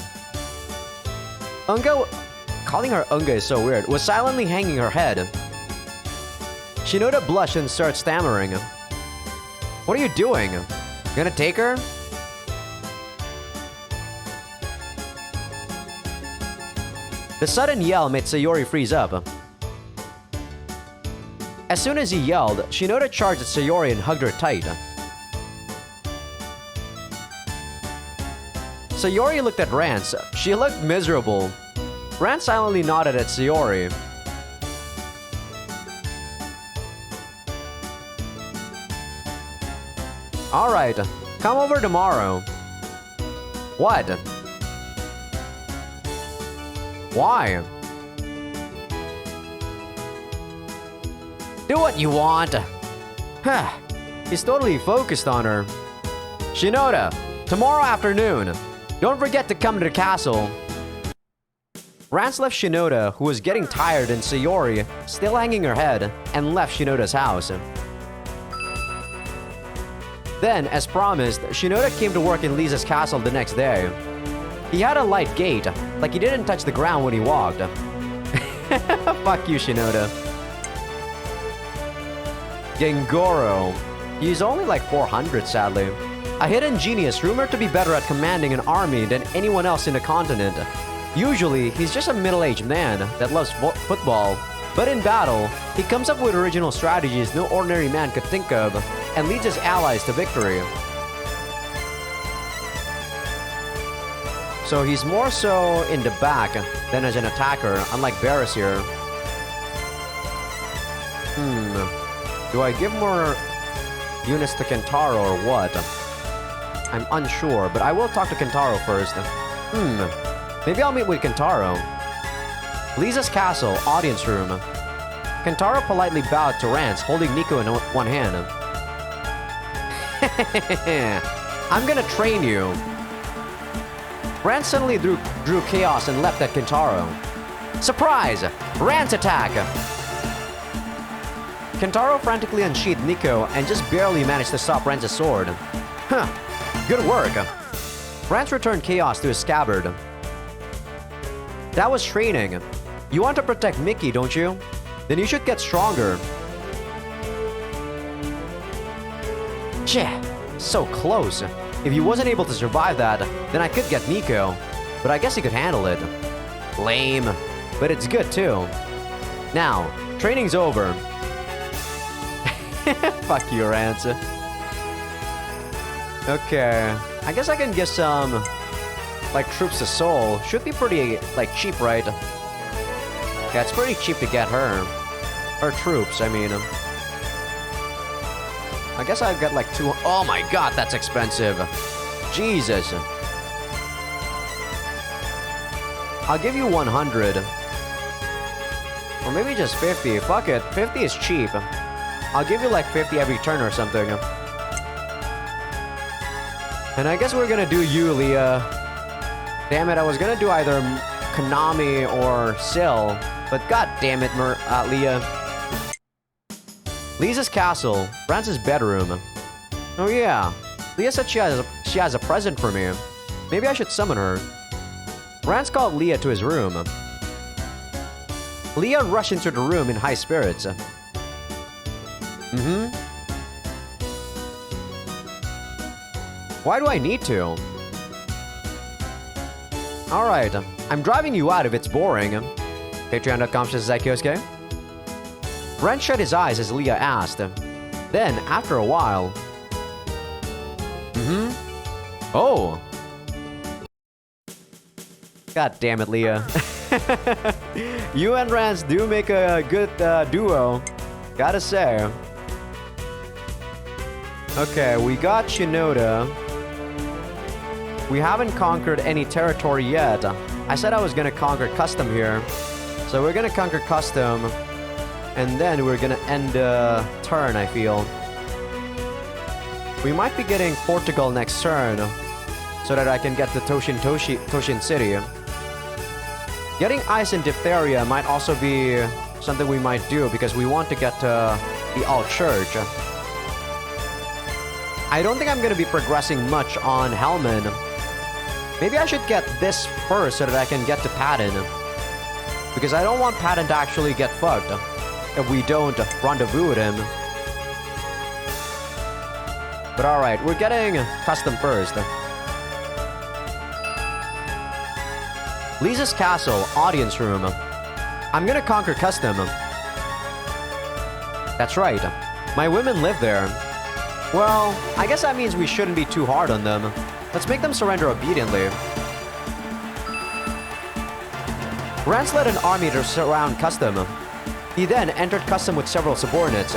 Unga, calling her Unga is so weird, was silently hanging her head. Shinoda blushed and started stammering. What are you doing? Gonna take her? The sudden yell made Sayori freeze up. As soon as he yelled, Shinoda charged at Sayori and hugged her tight. Sayori looked at Rance. She looked miserable. Rance silently nodded at Sayori. Alright, come over tomorrow. What? Why? Do what you want. He's totally focused on her. Shinoda, tomorrow afternoon. Don't forget to come to the castle. Rance left Shinoda, who was getting tired, and Sayori, still hanging her head, and left Shinoda's house. Then, as promised, Shinoda came to work in Lisa's castle the next day. He had a light gait, like he didn't touch the ground when he walked. Fuck you, Shinoda. Gengoro. He's only like 400, sadly. A hidden genius rumored to be better at commanding an army than anyone else in the continent. Usually, he's just a middle-aged man that loves football. But in battle, he comes up with original strategies no ordinary man could think of and leads his allies to victory. So he's more so in the back than as an attacker, unlike Varys here. Do I give more units to Kentaro or what? I'm unsure, but I will talk to Kentaro first. Maybe I'll meet with Kentaro. Lisa's castle, audience room. Kentaro politely bowed to Rance, holding Nico in one hand. I'm gonna train you. Rance suddenly drew chaos and leapt at Kentaro. Surprise! Rance attack! Kentaro frantically unsheathed Nico and just barely managed to stop Rance's sword. Good work. Rance returned chaos to his scabbard. That was training. You want to protect Mickey, don't you? Then you should get stronger. Cheh, so close. If he wasn't able to survive that, then I could get Nico. But I guess he could handle it. Lame. But it's good too. Now, training's over. Fuck you, Rance. Okay. I guess I can give some, like, troops to Seoul. Should be pretty, like, cheap, right? Yeah, it's pretty cheap to get her. Her troops, I mean. I guess I've got like 2... Oh my god, that's expensive. Jesus. I'll give you 100. Or maybe just 50. Fuck it. 50 is cheap. I'll give you like 50 every turn or something. And I guess we're gonna do you, Leah. Damn it, I was gonna do either Konami or Syl. But god damn it, Leah. Lisa's castle, Rance's bedroom. Oh yeah, Leah said she has a present for me. Maybe I should summon her. Rance called Leah to his room. Leah rushed into the room in high spirits. Why do I need to? Alright, I'm driving you out if it's boring. Patreon.com/Azaikyousuke. Rance shut his eyes as Leah asked. Then, after a while... Oh! God damn it, Leah. You and Rance do make a good duo. Gotta say. Okay, we got Shinoda. We haven't conquered any territory yet. I said I was gonna conquer custom here. So we're gonna conquer custom. And then we're gonna end the turn, I feel. We might be getting Portugal next turn. So that I can get to Toshin City. Getting ice and diphtheria might also be something we might do because we want to get to the Alt Church. I don't think I'm gonna be progressing much on Helman. Maybe I should get this first so that I can get to Patton. Because I don't want Patton to actually get fucked if we don't rendezvous with him. But alright, we're getting custom first. Lisa's castle, audience room. I'm gonna conquer custom. That's right. My women live there. Well, I guess that means we shouldn't be too hard on them. Let's make them surrender obediently. Rance led an army to surround custom. He then entered custom with several subordinates.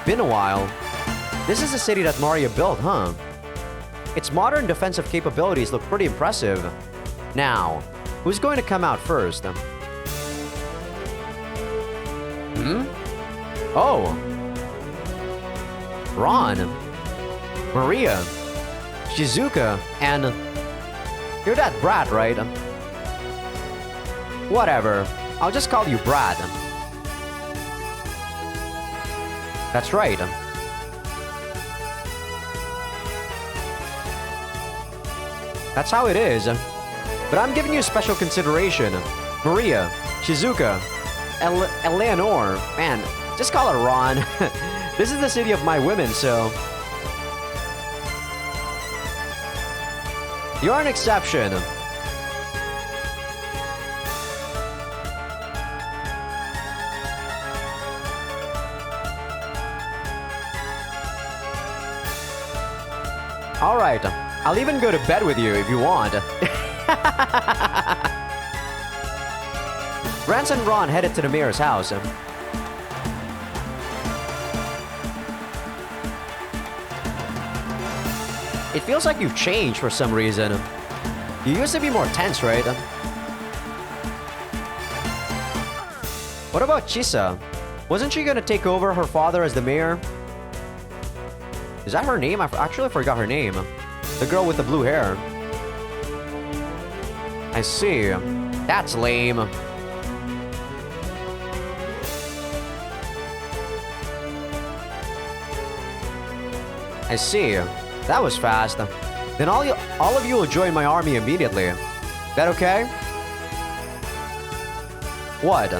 Been a while. This is the city that Mario built, huh? Its modern defensive capabilities look pretty impressive. Now, who's going to come out first? Oh! Ron, Maria, Shizuka, and... You're that brat, right? Whatever. I'll just call you Brad. That's right. That's how it is. But I'm giving you special consideration. Maria, Shizuka, Eleanor. Man, just call her Ron. This is the city of my women, so... You're an exception. Alright, I'll even go to bed with you if you want. Rance and Ron headed to the mayor's house. It feels like you've changed for some reason. You used to be more tense, right? What about Chisa? Wasn't she gonna take over her father as the mayor? Is that her name? I actually forgot her name. The girl with the blue hair. I see. That's lame. I see. That was fast. Then all of you will join my army immediately. That okay? What?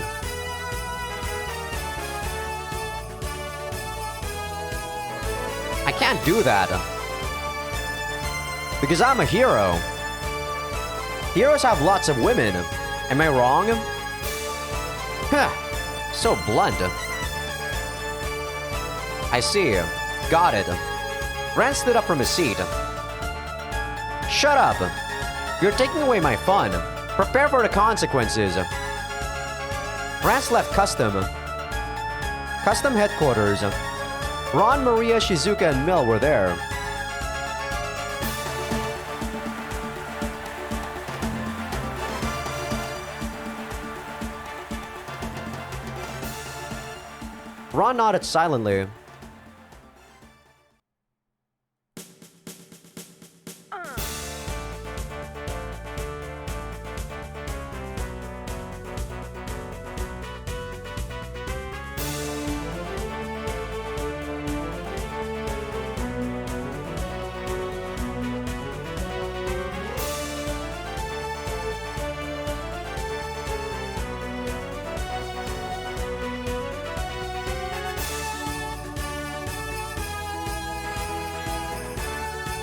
I can't do that. Because I'm a hero. Heroes have lots of women. Am I wrong? Huh. So blunt. I see. Got it. Rance stood up from his seat. Shut up. You're taking away my fun. Prepare for the consequences. Rance left Custom headquarters. Ron, Maria, Shizuka, and Mill were there. Ron nodded silently.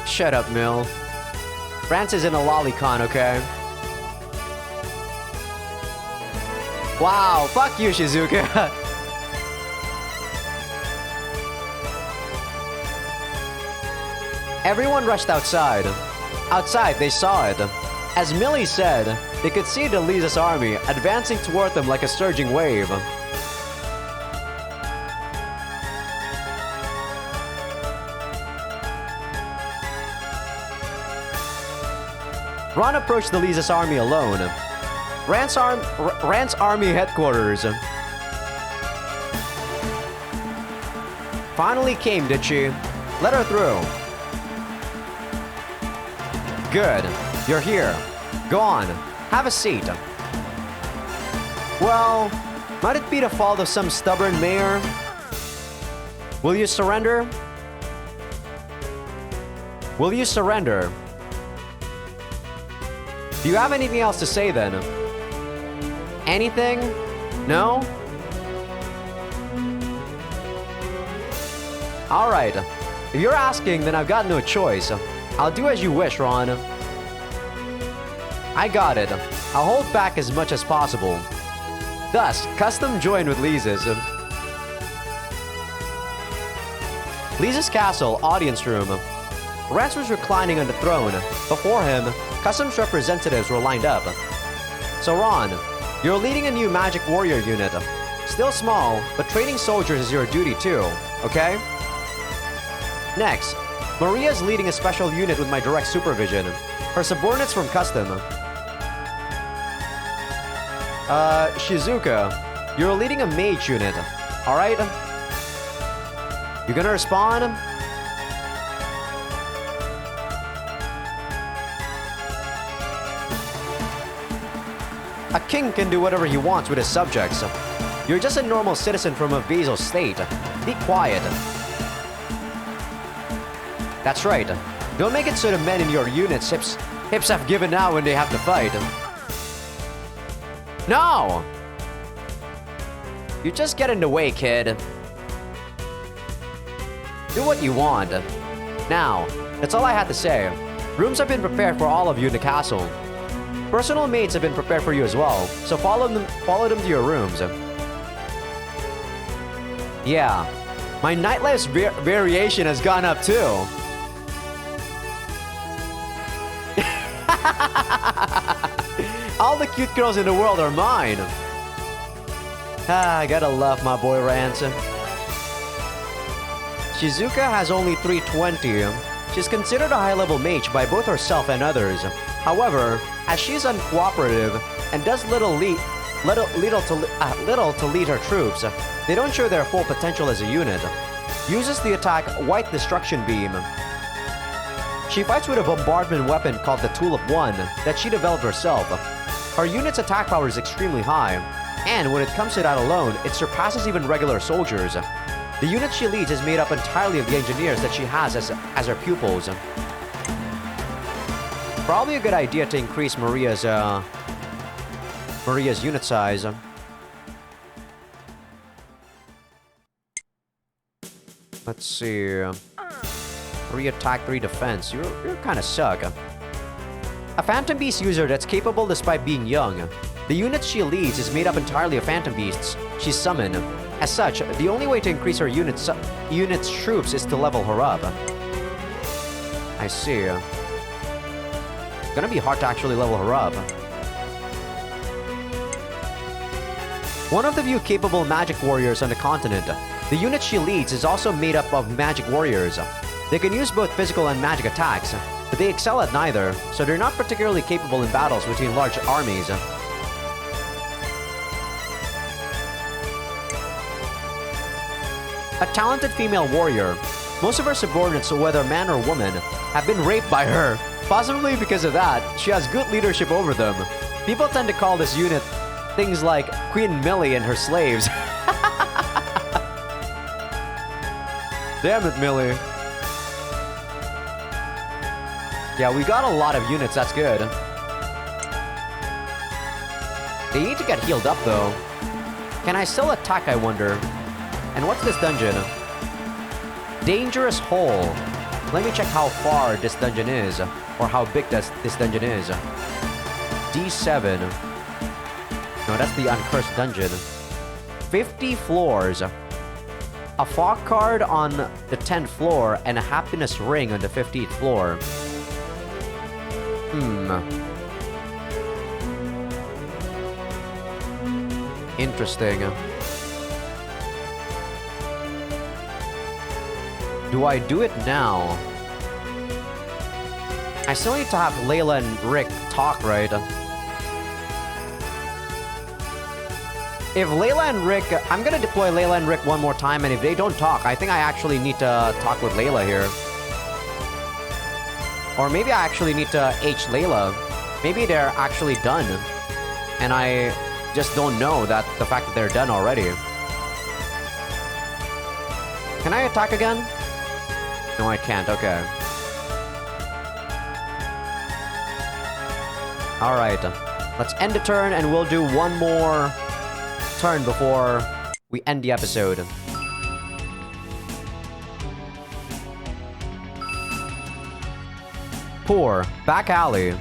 Shut up, Mill. Rance isn't a lolicon, okay? Wow, fuck you, Shizuka. Everyone rushed outside. Outside, they saw it. As Millie said, they could see Delisa's army advancing toward them like a surging wave. Ron approached Delisa's army alone. Rance army headquarters. Finally came, did she? Let her through. Good. You're here. Go on. Have a seat. Well, might it be the fault of some stubborn mayor? Will you surrender? Will you surrender? Do you have anything else to say then? Anything? No? Alright. If you're asking, then I've got no choice. I'll do as you wish, Ron. I got it. I'll hold back as much as possible. Thus, Custom joined with Lisa's. Lisa's castle, audience room. Rance was reclining on the throne. Before him, Customs representatives were lined up. So Ron, you're leading a new magic warrior unit. Still small, but training soldiers is your duty too, okay? Next, Maria's leading a special unit with my direct supervision. Her subordinates from Custom. Shizuka, you're leading a mage unit, alright? You gonna respond? A king can do whatever he wants with his subjects. You're just a normal citizen from a vassal state. Be quiet. That's right. Don't make it so the men in your unit's hips have given out when they have to fight. No! You just get in the way, kid. Do what you want. Now, that's all I had to say. Rooms have been prepared for all of you in the castle. Personal maids have been prepared for you as well, so follow them to your rooms. Yeah, my nightlife's variation has gone up too. All the cute girls in the world are mine. I gotta love my boy Rance. Shizuka has only 320. She's considered a high-level mage by both herself and others. However, as she's uncooperative and does little to lead her troops, they don't show their full potential as a unit. Uses the attack White Destruction Beam. She fights with a bombardment weapon called the Tool of One that she developed herself. Her unit's attack power is extremely high, and when it comes to that alone, it surpasses even regular soldiers. The unit she leads is made up entirely of the engineers that she has as her pupils. Probably a good idea to increase Maria's unit size. Let's see. 3 attack, 3 defense. You're kind of suck. A Phantom Beast user that's capable despite being young. The unit she leads is made up entirely of Phantom Beasts she's summoned. As such, the only way to increase her unit's troops is to level her up. I see. Gonna be hard to actually level her up. One of the few capable magic warriors on the continent. The unit she leads is also made up of magic warriors. They can use both physical and magic attacks, but they excel at neither, so they're not particularly capable in battles between large armies. A talented female warrior. Most of her subordinates, whether man or woman, have been raped by her. Possibly because of that, she has good leadership over them. People tend to call this unit things like Queen Millie and her slaves. Damn it, Millie. Yeah, we got a lot of units, that's good. They need to get healed up, though. Can I still attack, I wonder? And what's this dungeon? Dangerous Hole. Let me check how far this dungeon is, or how big this dungeon is. D7. No, that's the Uncursed Dungeon. 50 floors. A fog card on the 10th floor, and a happiness ring on the 15th floor. Interesting. Do I do it now? I still need to have Layla and Rick talk, right? If Layla and Rick... I'm gonna deploy Layla and Rick one more time, and if they don't talk, I think I actually need to talk with Layla here. Or maybe I actually need to H Layla. Maybe they're actually done. And I just don't know the fact that they're done already. Can I attack again? No, I can't. Okay. Alright. Let's end the turn, and we'll do one more turn before we end the episode. Poor. Back alley.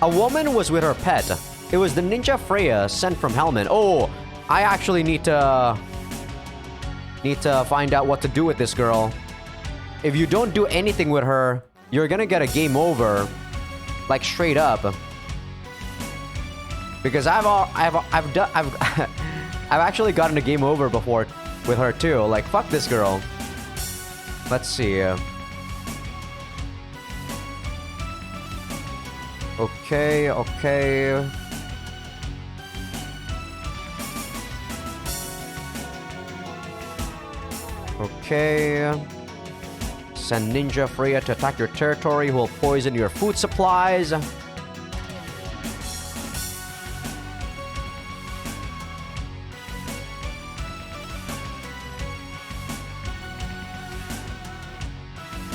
A woman was with her pet. It was the ninja Freya sent from Helman. Oh, I actually need to find out what to do with this girl. If you don't do anything with her, you're gonna get a game over, like straight up. Because I've actually gotten a game over before with her too. Like, fuck this girl. Let's see. Okay. Send Ninja Freya to attack your territory, who will poison your food supplies.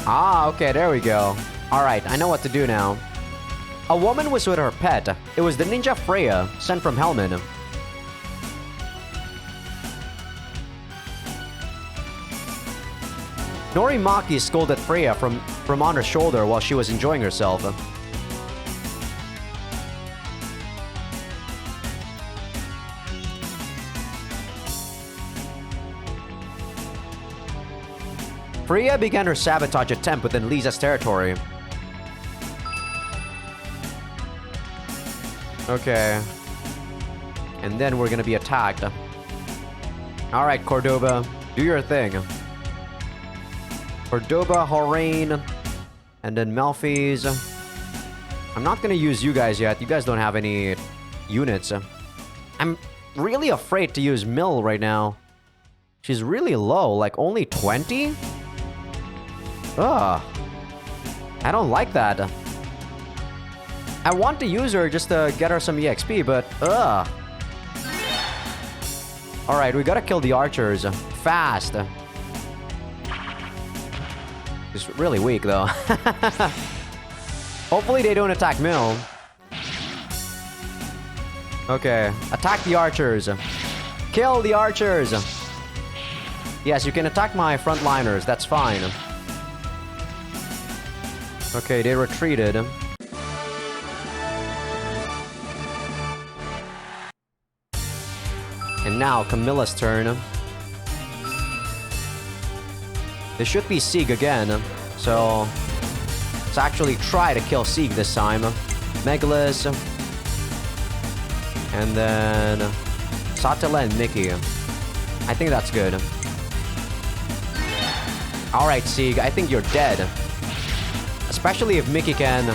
Ah, okay, there we go. Alright, I know what to do now. A woman was with her pet. It was the ninja Freya, sent from Helman. Norimaki scolded Freya from on her shoulder while she was enjoying herself. Freya began her sabotage attempt within Lisa's territory. Okay. And then we're gonna be attacked. Alright, Cordoba. Do your thing. Cordoba, Horain, and then Melfi's. I'm not gonna use you guys yet. You guys don't have any units. I'm really afraid to use Mill right now. She's really low, like only 20? Ugh. I don't like that. I want to use her just to get her some EXP, but ugh. Alright, we gotta kill the archers. Fast. It's really weak, though. Hopefully they don't attack Mill. Okay, attack the archers. Kill the archers. Yes, you can attack my frontliners. That's fine. Okay, they retreated. And now, Camilla's turn. This should be Sieg again. So, let's actually try to kill Sieg this time. Megalus. And then Satella and Mickey. I think that's good. Alright, Sieg, I think you're dead. Especially if Mickey can...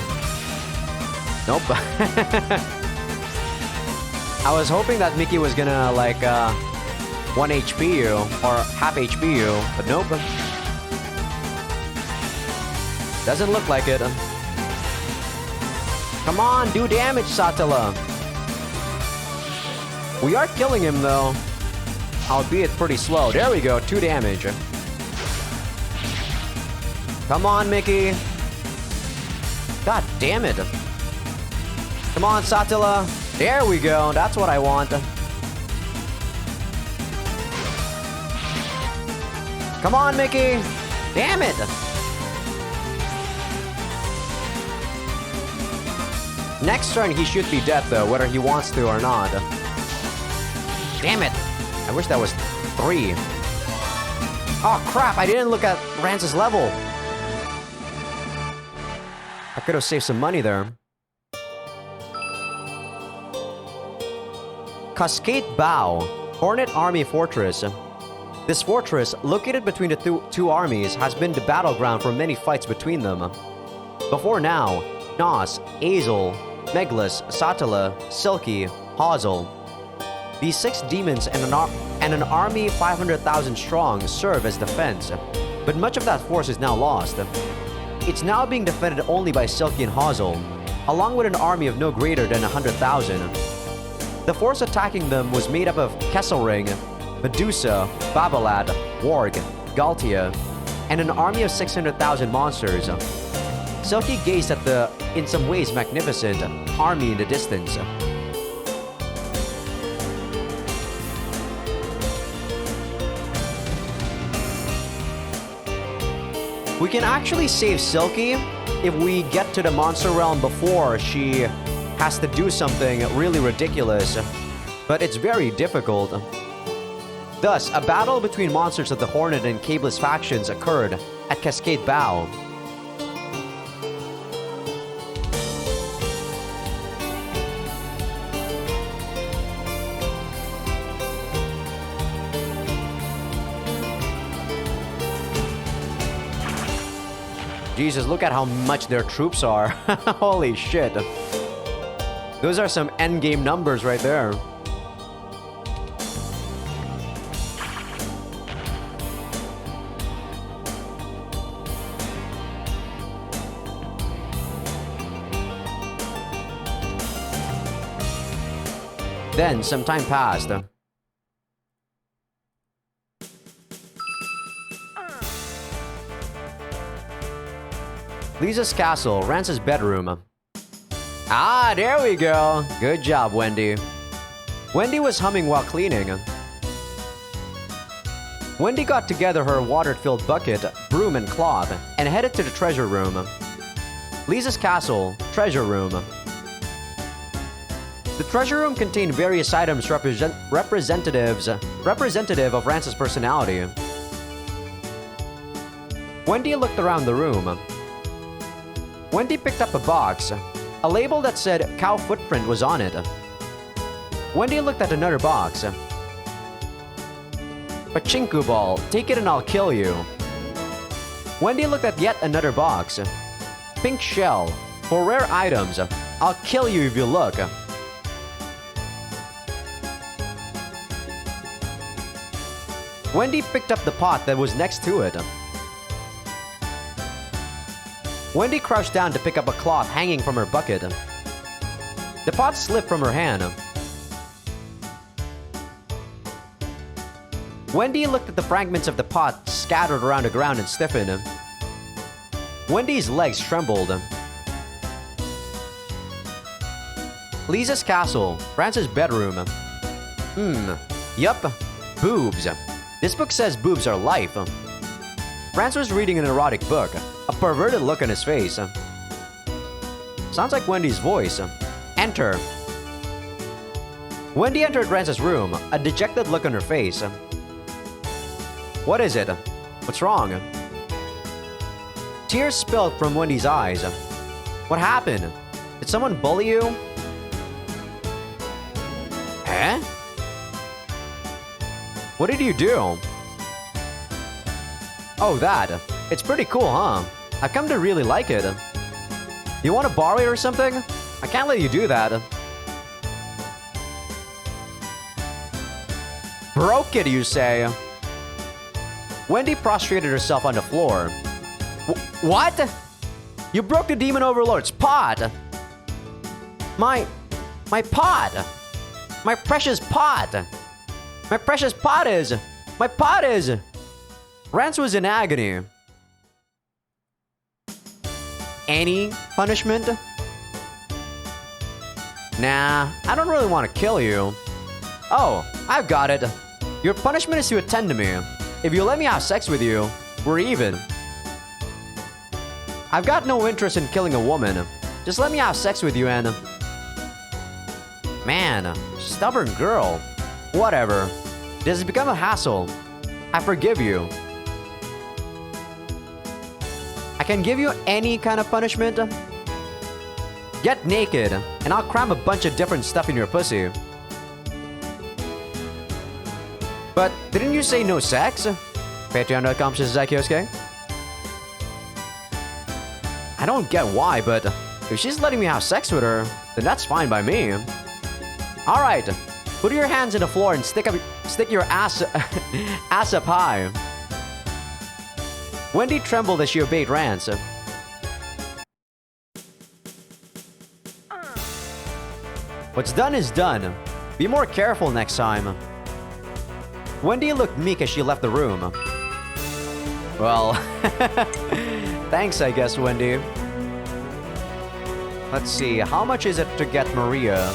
Nope. I was hoping that Mickey was gonna, like, 1 HP you, or half HP you, but nope. Doesn't look like it. Come on, do damage, Satella. We are killing him, though. Albeit pretty slow. There we go, 2 damage. Come on, Mickey. God damn it. Come on, Satella. There we go. That's what I want. Come on, Mickey. Damn it. Next turn, he should be dead, though, whether he wants to or not. Damn it. I wish that was 3. Oh, crap. I didn't look at Rance's level. I could have saved some money there. Cascade Bow, Hornet Army Fortress. This fortress, located between the two armies, has been the battleground for many fights between them. Before now, Nos, Azel, Megalus, Satella, Silky, Hazel. These 6 demons and an army 500,000 strong serve as defense, but much of that force is now lost. It's now being defended only by Silky and Hazel, along with an army of no greater than 100,000. The force attacking them was made up of Kesselring, Medusa, Babalat, Warg, Galtia, and an army of 600,000 monsters. Silky gazed at the, in some ways magnificent, army in the distance. We can actually save Silky if we get to the monster realm before she has to do something really ridiculous, but it's very difficult. Thus, a battle between monsters of the Hornet and Cabeless factions occurred at Cascade Bow. Jesus, look at how much their troops are. Holy shit. Those are some endgame numbers right there. Then, some time passed. Lisa's castle, Rance's bedroom. Ah, there we go. Good job, Wendy. Wendy was humming while cleaning. Wendy got together her water-filled bucket, broom, and cloth, and headed to the treasure room. Lisa's castle, treasure room. The treasure room contained various items representative of Rance's personality. Wendy looked around the room. Wendy picked up a box. A label that said cow footprint was on it. Wendy looked at another box. Pachinko ball, take it and I'll kill you. Wendy looked at yet another box. Pink shell, for rare items, I'll kill you if you look. Wendy picked up the pot that was next to it. Wendy crouched down to pick up a cloth hanging from her bucket. The pot slipped from her hand. Wendy looked at the fragments of the pot scattered around the ground and stiffened. Wendy's legs trembled. Lisa's castle, Rance's bedroom. Yup, boobs. This book says boobs are life. Rance was reading an erotic book, a perverted look on his face. Sounds like Wendy's voice. Enter. Wendy entered Rance's room, a dejected look on her face. What is it? What's wrong? Tears spilled from Wendy's eyes. What happened? Did someone bully you? Eh? What did you do? Oh, that. It's pretty cool, huh? I've come to really like it. You want to borrow it or something? I can't let you do that. Broke it, you say? Wendy prostrated herself on the floor. What? You broke the Demon Overlord's pot! My pot! My precious pot! My precious pot is! My pot is! Rance was in agony. Any punishment? Nah, I don't really want to kill you. Oh, I've got it. Your punishment is to attend to me. If you let me have sex with you, we're even. I've got no interest in killing a woman. Just let me have sex with you and... Man, stubborn girl. Whatever. This has become a hassle. I forgive you. I can give you any kind of punishment. Get naked, and I'll cram a bunch of different stuff in your pussy. But didn't you say no sex? Patreon.com/Azaikyousuke. I don't get why, but if she's letting me have sex with her, then that's fine by me. Alright, put your hands in the floor and stick your ass up high. Wendy trembled as she obeyed Rance. What's done is done. Be more careful next time. Wendy looked meek as she left the room. Well, thanks, I guess, Wendy. Let's see, how much is it to get Maria?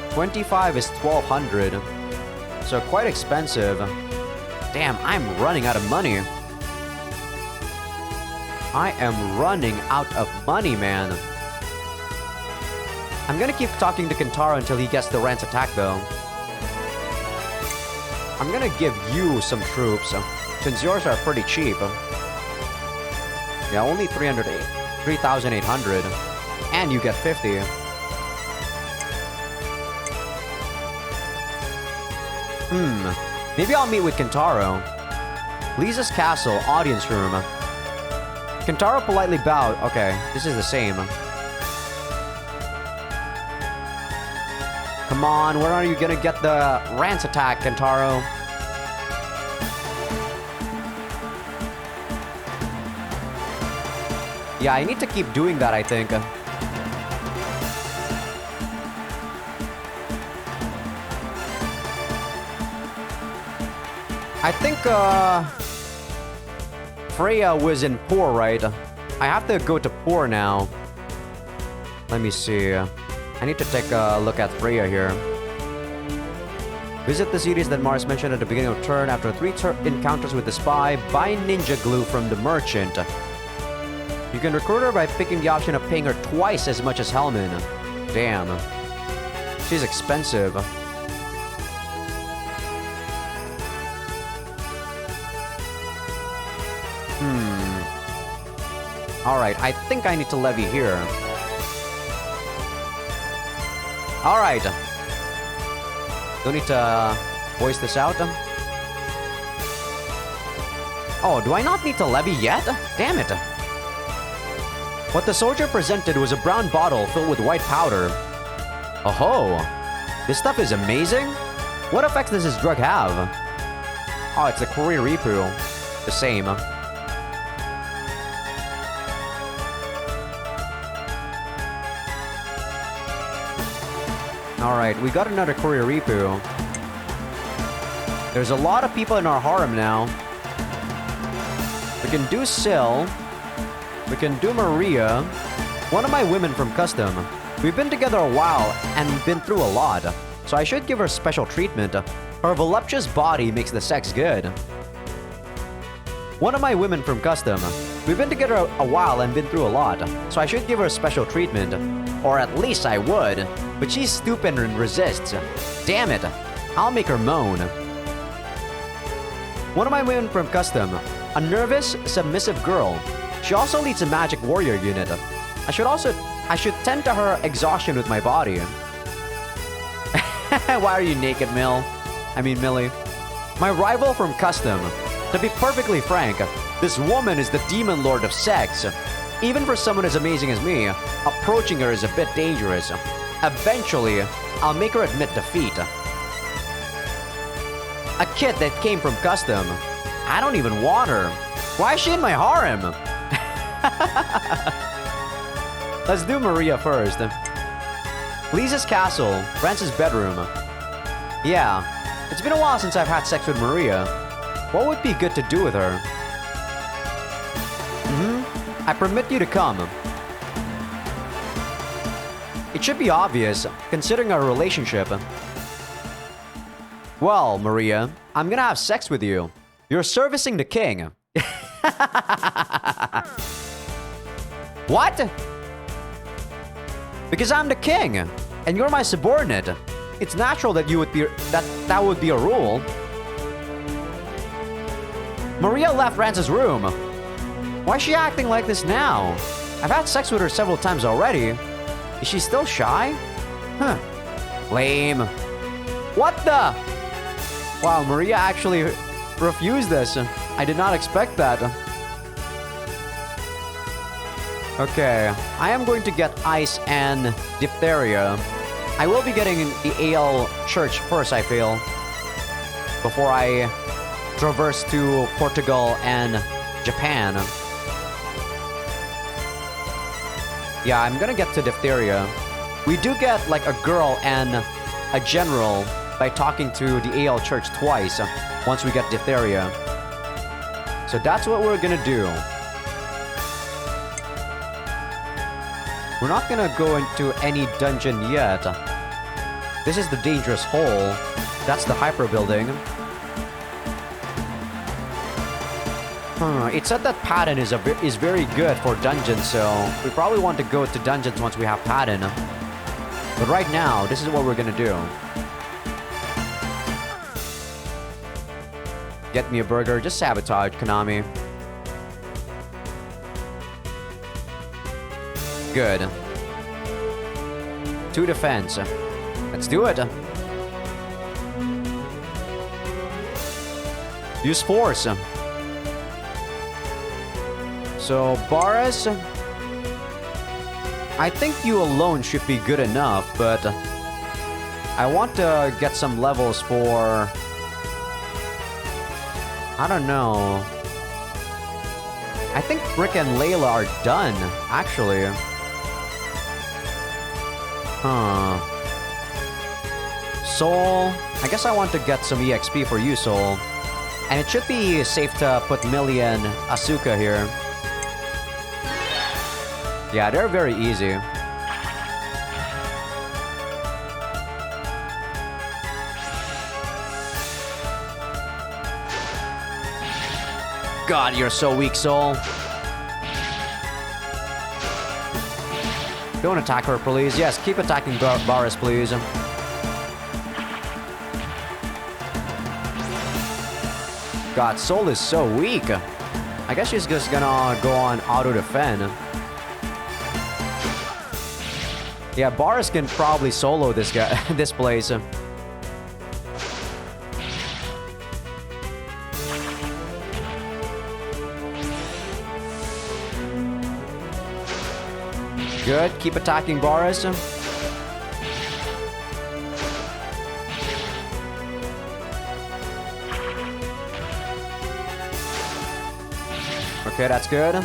25 is 1,200. So quite expensive. Damn, I'm running out of money. I am running out of money, man. I'm gonna keep talking to Kentaro until he gets the Rance attack, though. I'm gonna give you some troops, since yours are pretty cheap. Yeah, only 3,800. And you get 50. Maybe I'll meet with Kentaro. Lisa's castle, audience room. Kentaro politely bowed. Okay, this is the same. Come on, when are you gonna get the Rance attack, Kentaro? Yeah, I need to keep doing that, I think. I think, Freya was in poor, right? I have to go to poor now. Let me see. I need to take a look at Freya here. Visit the cities that Mars mentioned at the beginning of turn. After 3 encounters with the spy, buy ninja glue from the merchant. You can recruit her by picking the option of paying her twice as much as Hellman. Damn. She's expensive. Alright, I think I need to levy here. Alright. Don't need to voice this out. Oh, do I not need to levy yet? Damn it. What the soldier presented was a brown bottle filled with white powder. Oh-ho! This stuff is amazing? What effects does this drug have? Oh, it's the Kuriripu. The same. Alright, we got another Kuriripu. There's a lot of people in our harem now. We can do Syl. We can do Maria. One of my women from custom. We've been together a while and been through a lot, so I should give her special treatment. Her voluptuous body makes the sex good. One of my women from custom. We've been together a while and been through a lot, so I should give her special treatment. Or at least I would. But she's stupid and resists. Damn it. I'll make her moan. One of my women from custom. A nervous, submissive girl. She also leads a magic warrior unit. I should tend to her exhaustion with my body. Why are you naked, Millie? My rival from custom. To be perfectly frank, this woman is the demon lord of sex. Even for someone as amazing as me, approaching her is a bit dangerous. Eventually, I'll make her admit defeat. A kid that came from custom. I don't even want her. Why is she in my harem? Let's do Maria first. Lisa's castle, Rance's bedroom. Yeah, it's been a while since I've had sex with Maria. What would be good to do with her? I permit you to come. It should be obvious, considering our relationship. Well, Maria, I'm gonna have sex with you. You're servicing the king. What? Because I'm the king, and you're my subordinate. It's natural that you would be that would be a rule. Maria left Rance's room. Why is she acting like this now? I've had sex with her several times already. Is she still shy? Huh. Lame. What the? Wow, Maria actually refused this. I did not expect that. Okay, I am going to get ice and diphtheria. I will be getting the AL church first, I feel, before I traverse to Portugal and Japan. Yeah, I'm gonna get to diphtheria. We do get like a girl and a general by talking to the AL church twice once we get diphtheria. So that's what we're gonna do. We're not gonna go into any dungeon yet. This is the dangerous hole. That's the hyper building. It said that pattern is very good for dungeons, so we probably want to go to dungeons once we have pattern. But right now, this is what we're gonna do. Get me a burger, just sabotage Konami. Good. 2 defense. Let's do it. Use force. So, Boris, I think you alone should be good enough, but I want to get some levels for... I don't know. I think Brick and Layla are done, actually. Soul. I guess I want to get some EXP for you, Soul. And it should be safe to put Millie and Asuka here. Yeah, they're very easy. God, you're so weak, Soul. Don't attack her, please. Yes, keep attacking Boris, please. God, Soul is so weak. I I guess she's just gonna go on auto-defend. Yeah, Boris can probably solo this guy, this place. Good, keep attacking Boris. Okay, that's good. Okay,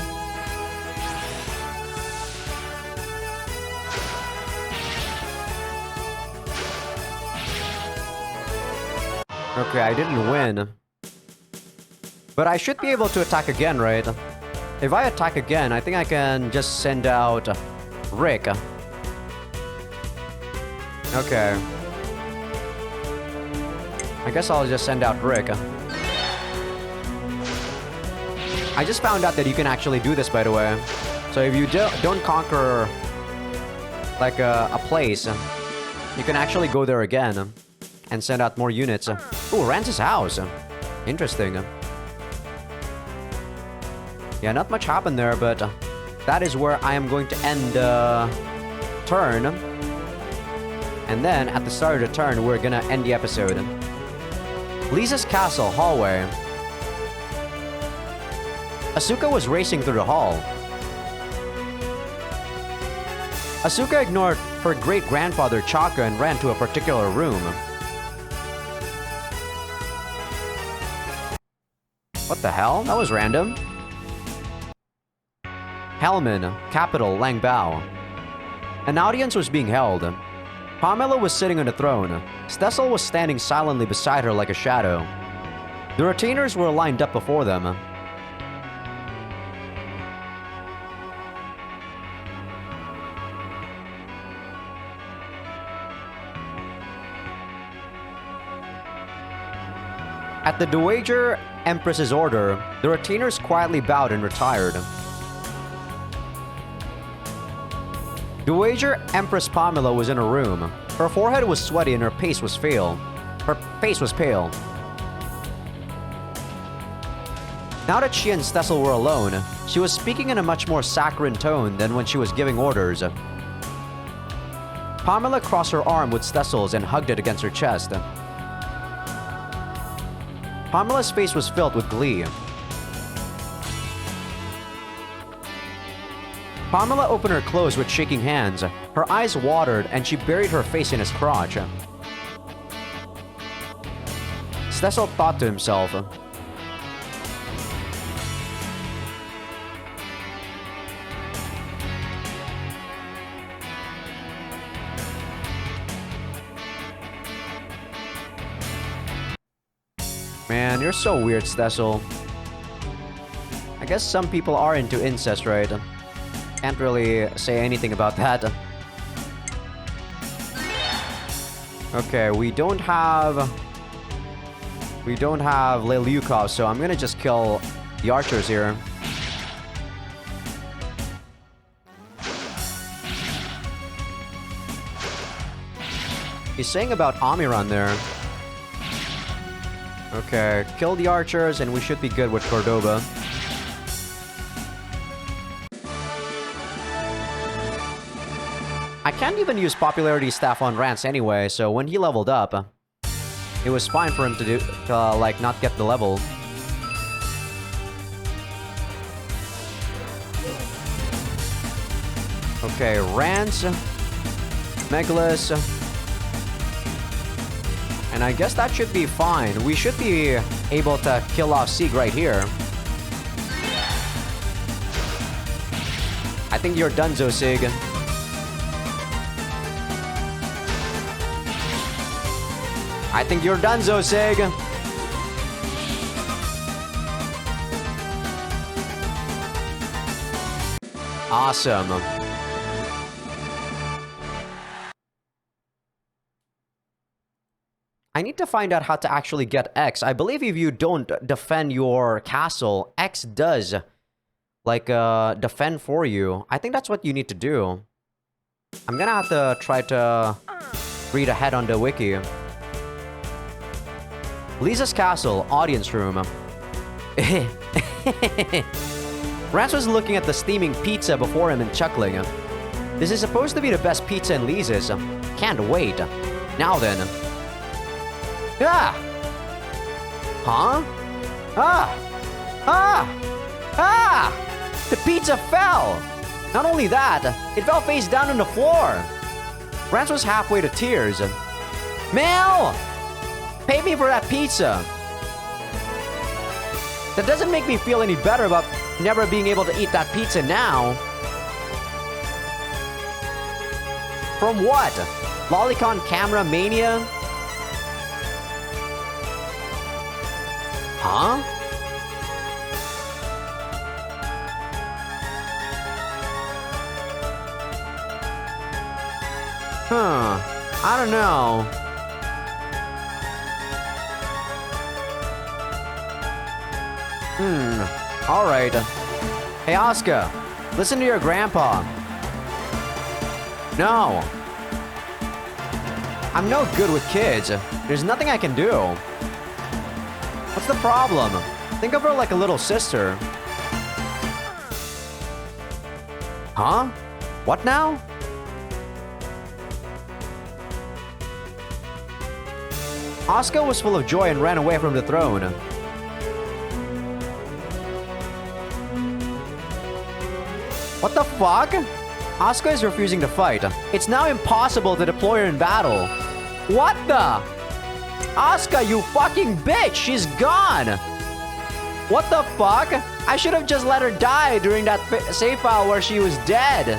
I didn't win. But I should be able to attack again, right? If I attack again, I think I can just send out Rick. Okay. I guess I'll just send out Rick. I just found out that you can actually do this, by the way. So if you don't conquer like a place, you can actually go there again and send out more units. Ooh, Rance's house. Interesting. Yeah, not much happened there, but that is where I am going to end the turn. And then at the start of the turn, we're gonna end the episode. Lisa's castle hallway. Asuka was racing through the hall. Asuka ignored her great-grandfather Chaka and ran to a particular room. What the hell? That was random. Hellman, capital Langbao. An audience was being held. Pamela was sitting on the throne. Stessel was standing silently beside her like a shadow. The retainers were lined up before them. At the Dowager Empress's order, the retainers quietly bowed and retired. Dowager Empress Pamela was in her room. Her forehead was sweaty and her face was pale. Now that she and Stessel were alone, she was speaking in a much more saccharine tone than when she was giving orders. Pamela crossed her arm with Stessel's and hugged it against her chest. Pamela's face was filled with glee. Pamela opened her clothes with shaking hands. Her eyes watered and she buried her face in his crotch. Stessel thought to himself, man, you're so weird, Stessel. I guess some people are into incest, right? Can't really say anything about that. Okay, we don't have Lelyukov, so I'm gonna just kill the archers here. He's saying about Amiran there. Okay, kill the archers and we should be good with Cordoba. I can't even use popularity staff on Rance anyway, so when he leveled up, it was fine for him to like not get the level. Okay, Rance, Megalus, and I guess that should be fine. We should be able to kill off Sieg right here. I think you're done, Sig. I think you're done, Sig. Awesome. I need to find out how to actually get X. I believe if you don't defend your castle, X does, like, defend for you. I think that's what you need to do. I'm gonna have to try to read ahead on the wiki. Lisa's castle, audience room. Rance was looking at the steaming pizza before him and chuckling. This is supposed to be the best pizza in Lisa's. Can't wait. Now then. Ah! Huh? Ah! Ah! Ah! The pizza fell! Not only that, it fell face down on the floor. Rance was halfway to tears. Mel! Pay me for that pizza. That doesn't make me feel any better about never being able to eat that pizza now. From what? Lolicon camera mania? Huh? I don't know. Alright. Hey, Asuka. Listen to your grandpa. No. I'm no good with kids. There's nothing I can do. What's the problem? Think of her like a little sister. Huh? What now? Asuka was full of joy and ran away from the throne. What the fuck? Asuka is refusing to fight. It's now impossible to deploy her in battle. What the? Asuka, you fucking bitch! She's gone! What the fuck? I should have just let her die during that save file where she was dead.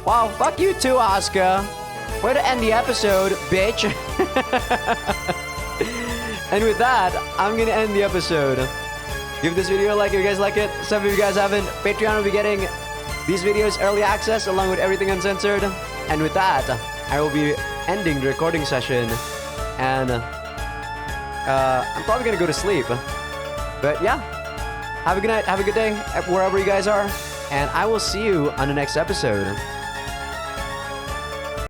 Wow, fuck you too, Asuka. Way to end the episode, bitch. And with that, I'm gonna end the episode. Give this video a like if you guys like it. Some of you guys haven't. Patreon will be getting these videos early access along with everything uncensored. And with that, I will be ending the recording session. And I'm probably gonna go to sleep. But yeah, have a good night, have a good day, wherever you guys are. And I will see you on the next episode.